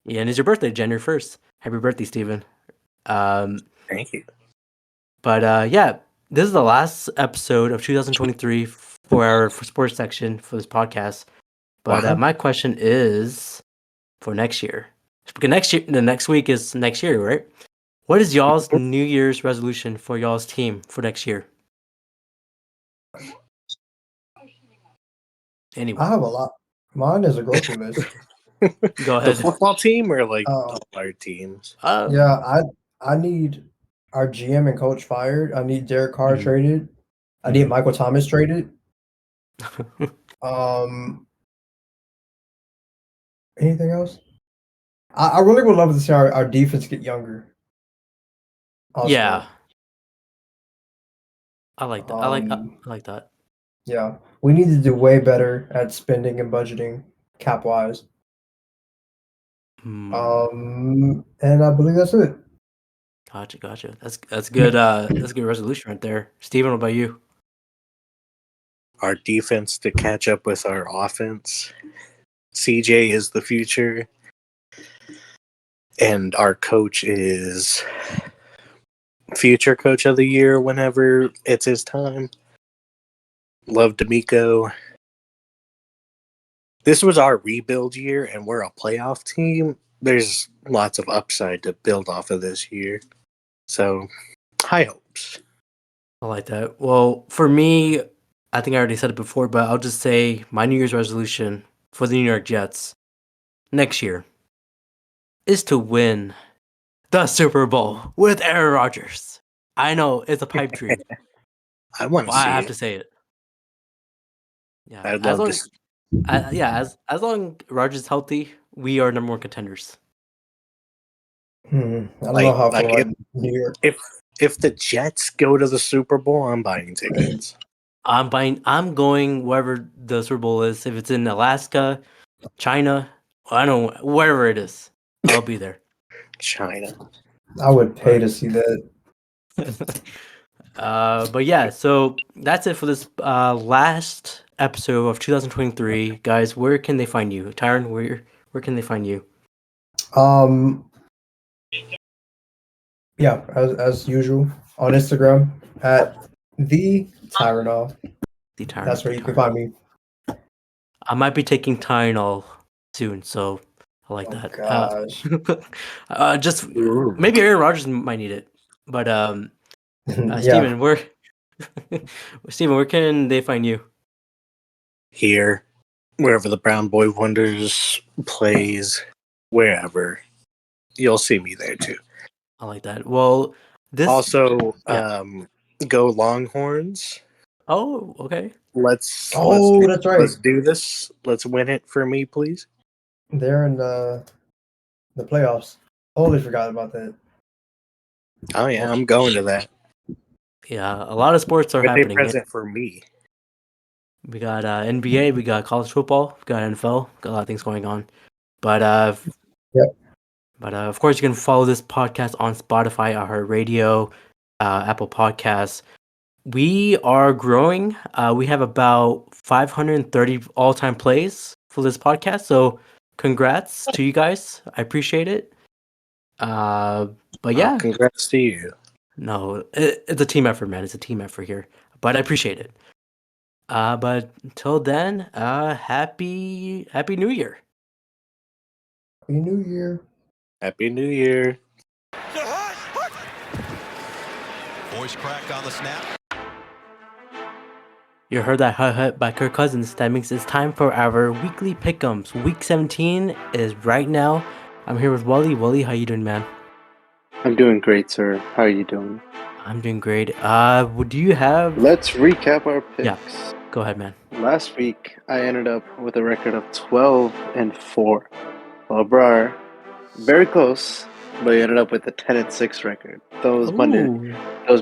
yeah, and it's your birthday, January 1st. Happy birthday, Steven. Thank you. But yeah, this is the last episode of 2023 for our sports section for this podcast. But Wow. my question is for next year. Because the next week is next year, right? What is y'all's New Year's resolution for y'all's team for next year? I Anyone? have a lot. Mine is a grocery list. Go The ahead. football team or like Uh, all our teams? yeah, I need our GM and coach fired. I need Derek Carr Mhm. traded. I need Michael Thomas traded. Anything else? I really would love to see our defense get younger. Also, Yeah, I like that. I like that. yeah, we need to do way better at spending and budgeting cap wise. And I believe that's it. Gotcha. That's good. That's a good resolution right there. Steven, what about you? Our defense to catch up with our offense. CJ is the future. And our coach is future coach of the year whenever it's his time. Love D'Amico. This was our rebuild year, and we're a playoff team. There's lots of upside to build off of this year. So high hopes. I like that. Well, for me, I think I already said it before, but I'll just say my New Year's resolution for the New York Jets next year is to win the Super Bowl with Aaron Rodgers. I know it's a pipe dream, I want but to I see have it. to say it. Yeah, I'd as love long to. as long Rodgers is healthy, we are number one contenders. I don't know how far Like New York. if the Jets go to the Super Bowl, I'm buying tickets. I'm going wherever the Super Bowl is. If it's in Alaska, China, I don't know, wherever it is, I'll be there. China. I would pay to see that. But yeah, so that's it for this last episode of 2023. Guys, where can they find you? Tyren, where can they find you? Yeah, as usual on Instagram at the Tyren. The Tyren. That's where you can find me. I might be taking Tylenol soon, so I like Oh that. gosh. Just Ooh. maybe Aaron Rodgers might need it, but Yeah. Steven, where can they find you? Here, wherever the Brown Boy Wonders plays, wherever, you'll see me there too. I like that. Well, this Also, yeah. go Longhorns. Oh, okay. Let's That's right. let's do this. Let's win it for me, please. They're in the playoffs. Totally forgot about that. Oh yeah, I'm going to that. Yeah, a lot of sports are Birthday happening. present for me. We got NBA, we got college football, we got NFL, got a lot of things going on. But Yep. But of course, you can follow this podcast on Spotify, iHeartRadio, Apple Podcasts. We are growing. We have about 530 all-time plays for this podcast. So, congrats to you guys. I appreciate it. But yeah, Congrats to you. no, it's a team effort, man. It's a team effort here. But I appreciate it. But until then, happy New Year. Happy New Year. Happy New Year. Voice crack on the snap. You heard that hut by Kirk Cousins. That means it's time for our weekly pickems. Week 17 is right now. I'm here with Wally. Wally, how you doing, man? I'm doing great, sir. How are you doing? I'm doing great. Do you have? Let's recap our picks. Yeah. Go ahead, man. Last week, I ended up with a record of 12-4. Abrar, very close, but you ended up with a 10-6 record. Those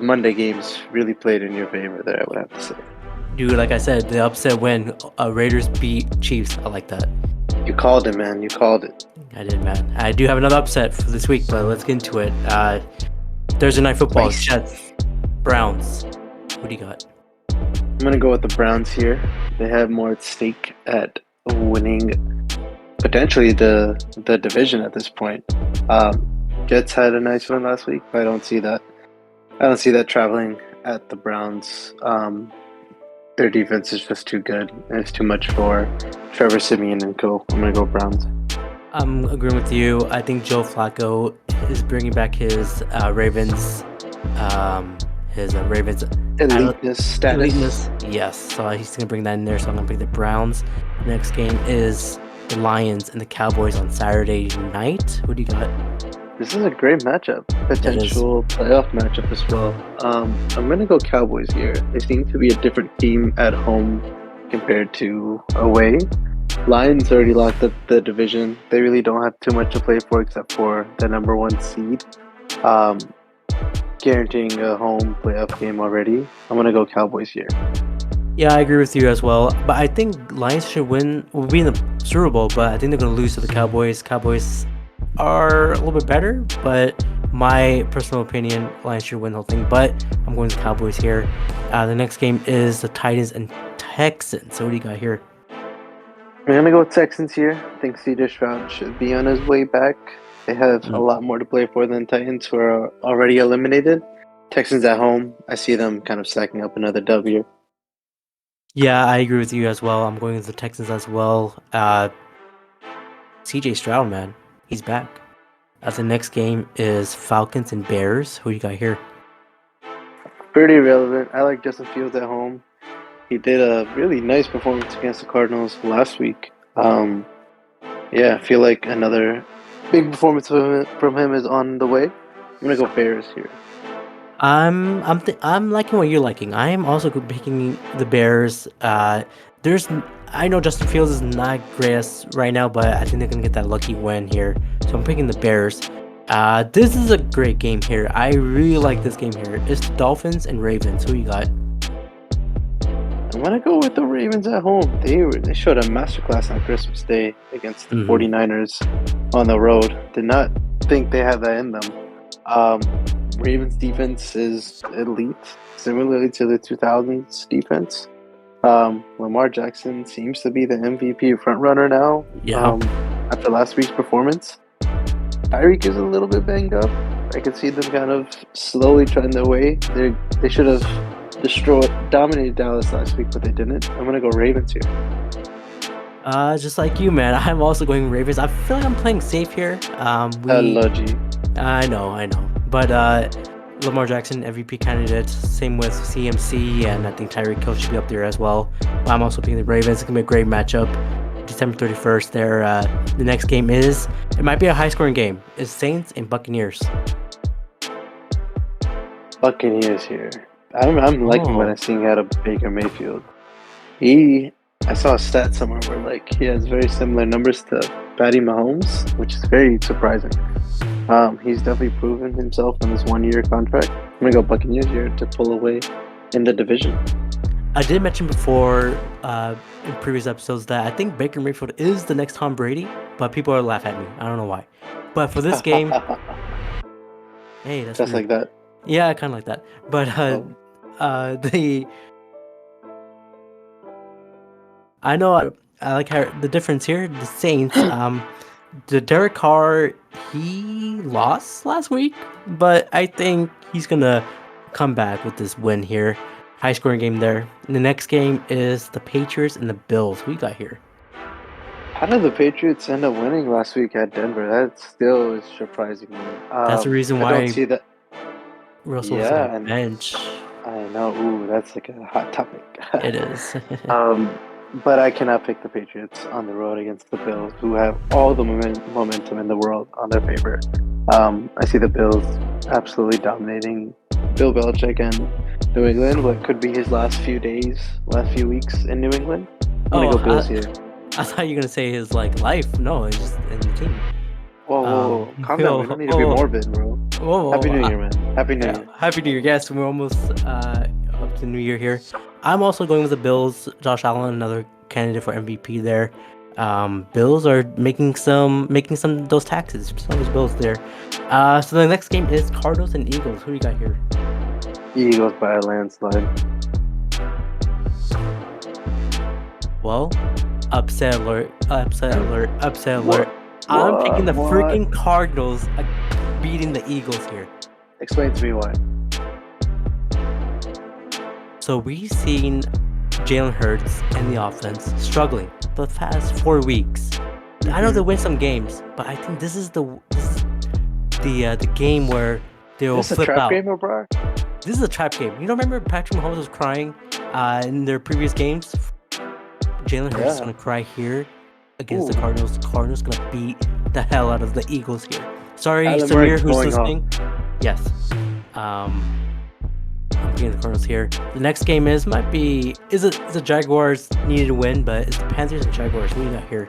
Monday games really played in your favor there, I would have to say. Dude, like I said, the upset win. Raiders beat Chiefs. I like that. You called it, man. You called it. I did, man. I do have another upset for this week, but let's get into it. Thursday night football. Nice. Jets, Browns. What do you got? I'm going to go with the Browns here. They have more at stake at winning potentially the division at this point. Jets had a nice win last week, but I don't see that traveling at the Browns. Their defense is just too good. And it's too much for Trevor Siemian and co. I'm going to go Browns. I'm agreeing with you. I think Joe Flacco is bringing back his Ravens Eliteness status. Eliteness. Yes, so he's gonna bring that in there. So I'm gonna pick the Browns. Next game is the Lions and the Cowboys on Saturday night. Who do you got? This is a great matchup. Potential playoff matchup as well. I'm going to go Cowboys here. They seem to be a different team at home compared to away. Lions already locked up the division. They really don't have too much to play for except for the number one seed. Guaranteeing a home playoff game already. I'm going to go Cowboys here. Yeah, I agree with you as well. But I think Lions should will be in the Super Bowl, but I think they're going to lose to the Cowboys. Cowboys are a little bit better, but my personal opinion, Lions should win the whole thing. But I'm going with the Cowboys here. The next game is the Titans and Texans. So what do you got here? I'm going to go with Texans here. I think C.J. Stroud should be on his way back. They have a lot more to play for than Titans, who are already eliminated. Texans at home, I see them kind of stacking up another W. Yeah, I agree with you as well. I'm going with the Texans as well. CJ Stroud, man, he's back. The next game is Falcons and Bears. Who you got here? pretty relevant. I like Justin Fields at home. He did a really nice performance against the Cardinals last week. Yeah, I feel like another big performance from him is on the way. I'm gonna go Bears here. I'm liking what you're liking. I am also picking the Bears. I know Justin Fields is not great right now, but I think they're gonna get that lucky win here. So I'm picking the Bears. This is a great game here. I really like this game here. It's the Dolphins and Ravens. Who you got? I'm gonna go with the Ravens at home. They showed a masterclass on Christmas Day against the 49ers on the road. Did not think they had that in them. Ravens defense is elite, similarly to the 2000s defense. Lamar Jackson seems to be the MVP frontrunner now. Yeah. After last week's performance, Tyreek is a little bit banged up. I could see them kind of slowly trending their way. They should have dominated Dallas last week, but they didn't. I'm gonna go Ravens here. Just like you, man. I'm also going Ravens. I feel like I'm playing safe here. G. I know. But Lamar Jackson, MVP candidate. Same with CMC, and I think Tyreek Hill should be up there as well. But I'm also picking the Ravens. It's gonna be a great matchup. December 31st. There. The next game it might be a high-scoring game. It's Saints and Buccaneers. Buccaneers here. I'm liking what I'm seeing out of Baker Mayfield. I saw a stat somewhere where like he has very similar numbers to Patty Mahomes, which is very surprising. He's definitely proven himself in this 1-year contract. I'm gonna go Buccaneers here to pull away in the division. I did mention before in previous episodes that I think Baker Mayfield is the next Tom Brady, but people are laughing at me. I don't know why. But for this game, hey, that's just weird. like that. Yeah, kind of like that. But I know I like how the difference here. The Saints, the Derek Carr, he lost last week, but I think he's gonna come back with this win here. High scoring game there. And the next game is the Patriots and the Bills. Who you got here? How did the Patriots end up winning last week at Denver? That still is surprising me. That's the reason why I don't see that. Russell was on the bench. I know. Ooh, that's like a hot topic. It is. But I cannot pick the Patriots on the road against the Bills, who have all the momentum in the world on their favor. I see the Bills absolutely dominating Bill Belichick and New England, what could be his last few weeks in New England. I'm gonna go Bills here. I thought you were gonna say his life. No, it's just in the team. Whoa. Calm down. We don't need to be morbid, bro. Whoa. Happy New Year, man. Happy New Year. Happy New Year. Yes, we're almost up to New Year here. I'm also going with the Bills. Josh Allen, another candidate for MVP there. Bills are making some of those taxes. Some of those bills there. So the next game is Cardinals and Eagles. Who do you got here? Eagles by a landslide. Well, upset alert. I'm picking the freaking Cardinals beating the Eagles here. Explain to me why. So we've seen Jalen Hurts and the offense struggling the past 4 weeks. I know they win some games, but I think this is the game where they will flip out. This is a trap game, Abrar? This is a trap game. You don't remember Patrick Mahomes was crying in their previous games? Jalen Hurts is gonna cry here against the Cardinals. The Cardinals gonna beat the hell out of the Eagles here. Sorry, Samir, who's listening. Yes. I'm picking the Cardinals here. The next game is the Jaguars needed to win, but it's the Panthers and Jaguars. What do you got here?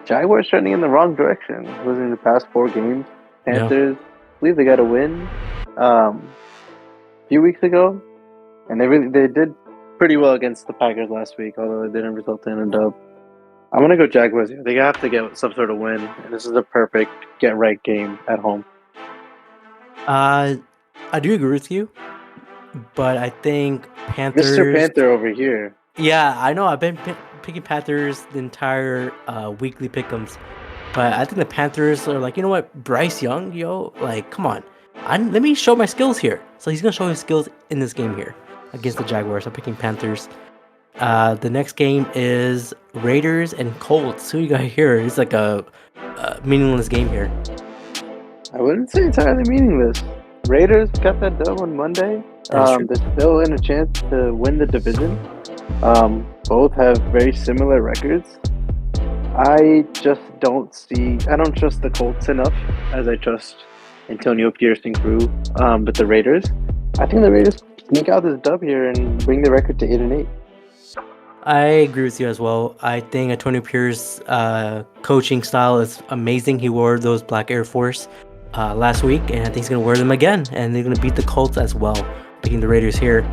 Jaguars trending in the wrong direction. Losing the past 4 games. Panthers, I believe they got a win a few weeks ago, and they did pretty well against the Packers last week, although it didn't result in a dub. I'm gonna go Jaguars here. They have to get some sort of win, and this is a perfect get right game at home. I do agree with you, but I think Panthers. Mr. Panther over here. Yeah, I know. I've been picking Panthers the entire weekly pickems, but I think the Panthers are like, you know what, Bryce Young, come on, let me show my skills here. So he's gonna show his skills in this game here against the Jaguars. I'm picking Panthers. The next game is Raiders and Colts. Who you got here? It's like a meaningless game here. I wouldn't say entirely meaningless. Raiders got that dub on Monday. That is true. They're still in a chance to win the division. Both have very similar records. I don't trust the Colts enough as I trust Antonio Pierce and crew. But the Raiders, I think the Raiders sneak out this dub here and bring the record to 8-8. I agree with you as well. I think Antonio Pierce's coaching style is amazing. He wore those black Air Force last week, and I think he's going to wear them again. And they're going to beat the Colts as well, beating the Raiders here.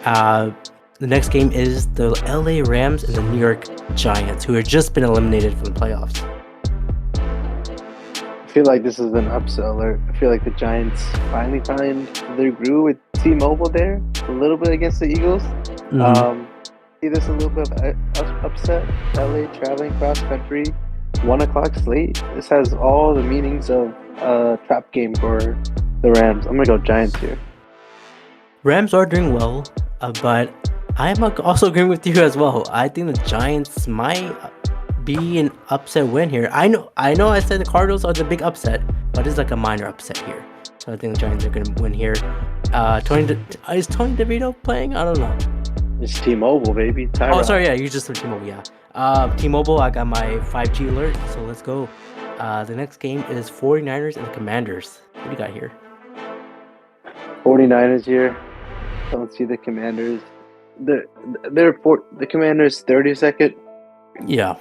The next game is the LA Rams and the New York Giants, who have just been eliminated from the playoffs. I feel like this is an upset alert. I feel like the Giants finally find their groove with T-Mobile there, a little bit against the Eagles. See this a little bit of upset. LA traveling cross country, 1:00 slate. This has all the meanings of a trap game for the Rams. I'm gonna go Giants here. Rams are doing well, but I'm also agreeing with you as well. I think the Giants might be an upset win here. I know I said the Cardinals are the big upset, but it's like a minor upset here. So I think the Giants are going to win here. Is Tony DeVito playing? I don't know. It's T-Mobile, baby. Tyren. Oh, sorry, yeah, you just said T-Mobile, yeah. T-Mobile, I got my 5G alert, so let's go. The next game is 49ers and the Commanders. What do you got here? 49ers here. Don't see the Commanders. The Commanders 32nd Yeah.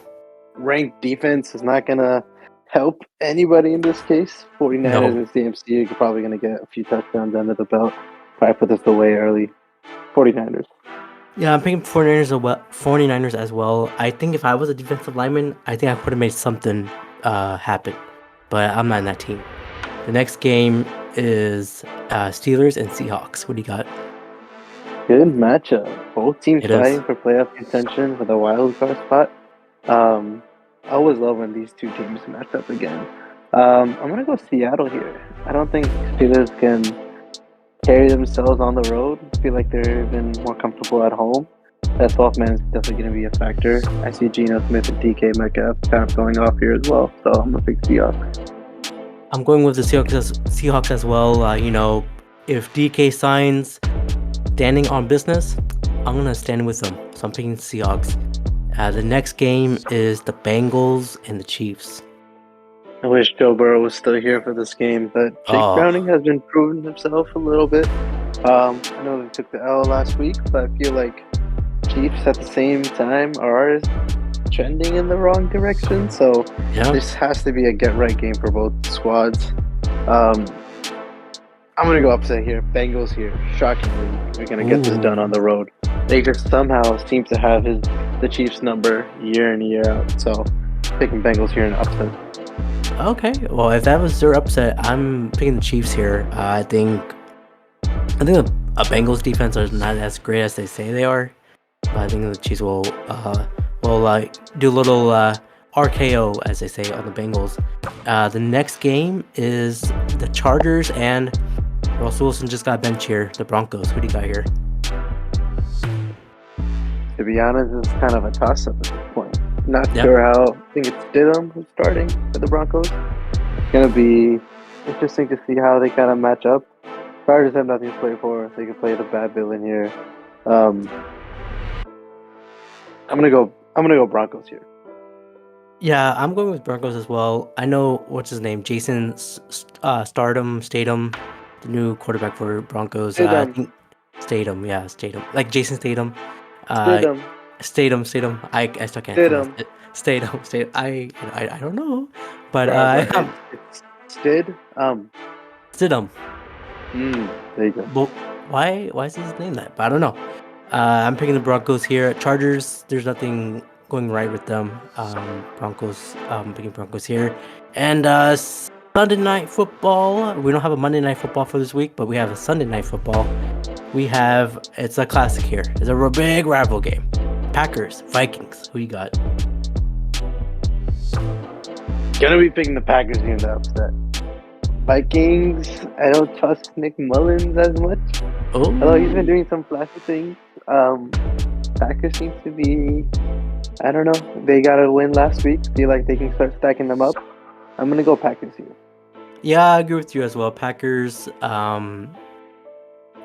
ranked defense is not gonna help anybody in this case. 49ers No. and CMC are probably gonna get a few touchdowns under the belt. Probably put this away early. 49ers. Yeah, I'm picking 49ers as well. I think if I was a defensive lineman, I think I could have made something happen. But I'm not in that team. The next game is Steelers and Seahawks. What do you got? Good matchup. Both teams It is. fighting for playoff contention for the wild card spot. I always love when these two teams match up again. I'm gonna go Seattle here. I don't think Steelers can carry themselves on the road. I feel like they've been more comfortable at home. That 12th man is definitely going to be a factor. I see Geno Smith and DK Metcalf kind of going off here as well, so I'm going to pick Seahawks. I'm going with the Seahawks as well. If DK signs standing on business, I'm going to stand with them. So I'm picking Seahawks. The next game is the Bengals and the Chiefs. I wish Joe Burrow was still here for this game, but Jake Browning has been proving himself a little bit. I know they took the L last week, but I feel like Chiefs at the same time are trending in the wrong direction. So this has to be a get-right game for both squads. I'm going to go upset here. Bengals here. Shockingly, we're going to get this done on the road. Baker somehow seems to have the Chiefs number year in, year out. So picking Bengals here in upset. Okay, well, if that was their upset, I'm picking the Chiefs here. I think the Bengals defense is not as great as they say they are, but I think the Chiefs will do a little RKO, as they say, on the Bengals. The next game is the Chargers and Russell Wilson just got benched here. The Broncos. Who do you got here? To be honest, it's kind of a toss-up at this point. Not sure how. I think it's Stidham who's starting for the Broncos. It's going to be interesting to see how they kind of match up. Chargers have nothing to play for. They can play the bad villain here. I'm gonna go Broncos here. Yeah, I'm going with Broncos as well. I know what's his name, Jason Statham, the new quarterback for Broncos. I think Statham, like Jason Statham. Statham. I still can't. Statham. I don't know, but it's Statham. There you go. Well, why is his name that? But I don't know. I'm picking the Broncos here. Chargers, there's nothing going right with them. Broncos. I'm picking Broncos here. And Sunday night football. We don't have a Monday night football for this week, but we have a Sunday night football. It's a classic here. It's a big rival game. Packers, Vikings. Who you got? Gonna be picking the Packers here in the upset. Vikings, I don't trust Nick Mullins as much. Although he's been doing some flashy things. Packers seems to be, I don't know. They got a win last week. Feel like they can start stacking them up. I'm gonna go Packers here. Yeah, I agree with you as well. Packers.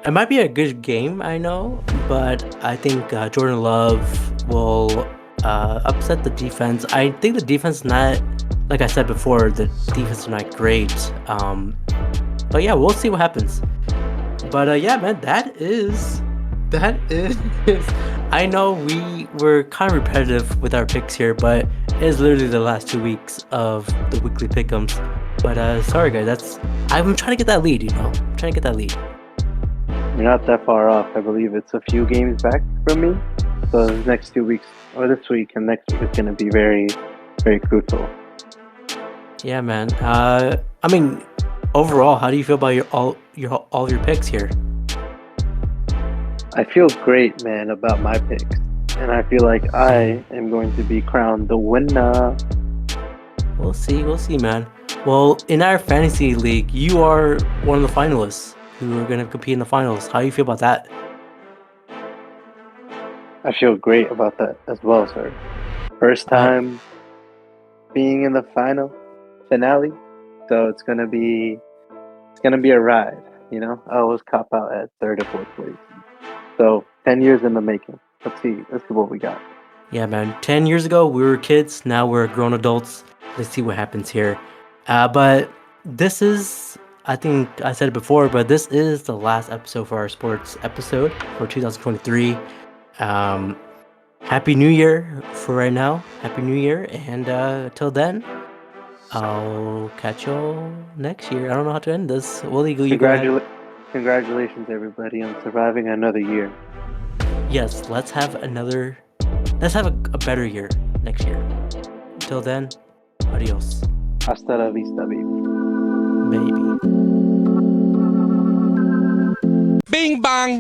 It might be a good game, I know, but I think Jordan Love will upset the defense. I think the defense not, like I said before, the defense is not great. But yeah, we'll see what happens. But yeah, man, that is. I know we were kind of repetitive with our picks here, but it is literally the last 2 weeks of the weekly pickems. But sorry guys, I'm trying to get that lead. I'm trying to get that lead. You're not that far off. I believe it's a few games back from me. So the next 2 weeks, or this week and next week, is going to be very, very crucial. Yeah, man. I mean, overall, how do you feel about all your picks here? I feel great, man, about my picks. And I feel like I am going to be crowned the winner. We'll see, man. Well, in our fantasy league, you are one of the finalists who are going to compete in the finals. How do you feel about that? I feel great about that as well, sir. First time being in the finale. So it's gonna be a ride, I always cop out at third or fourth place. So 10 years in the making. Let's see what we got. Yeah, man. 10 years ago, we were kids. Now we're grown adults. Let's see what happens here. But this is, I think I said it before, but this is the last episode for our sports episode for 2023. Happy New Year for right now. Happy New Year. And till then, I'll catch y'all next year. I don't know how to end this. Willie, you go ahead. Congratulations, everybody, on surviving another year. Yes, let's have a better year next year. Until then, adios. Hasta la vista, baby. Baby. Bing bang!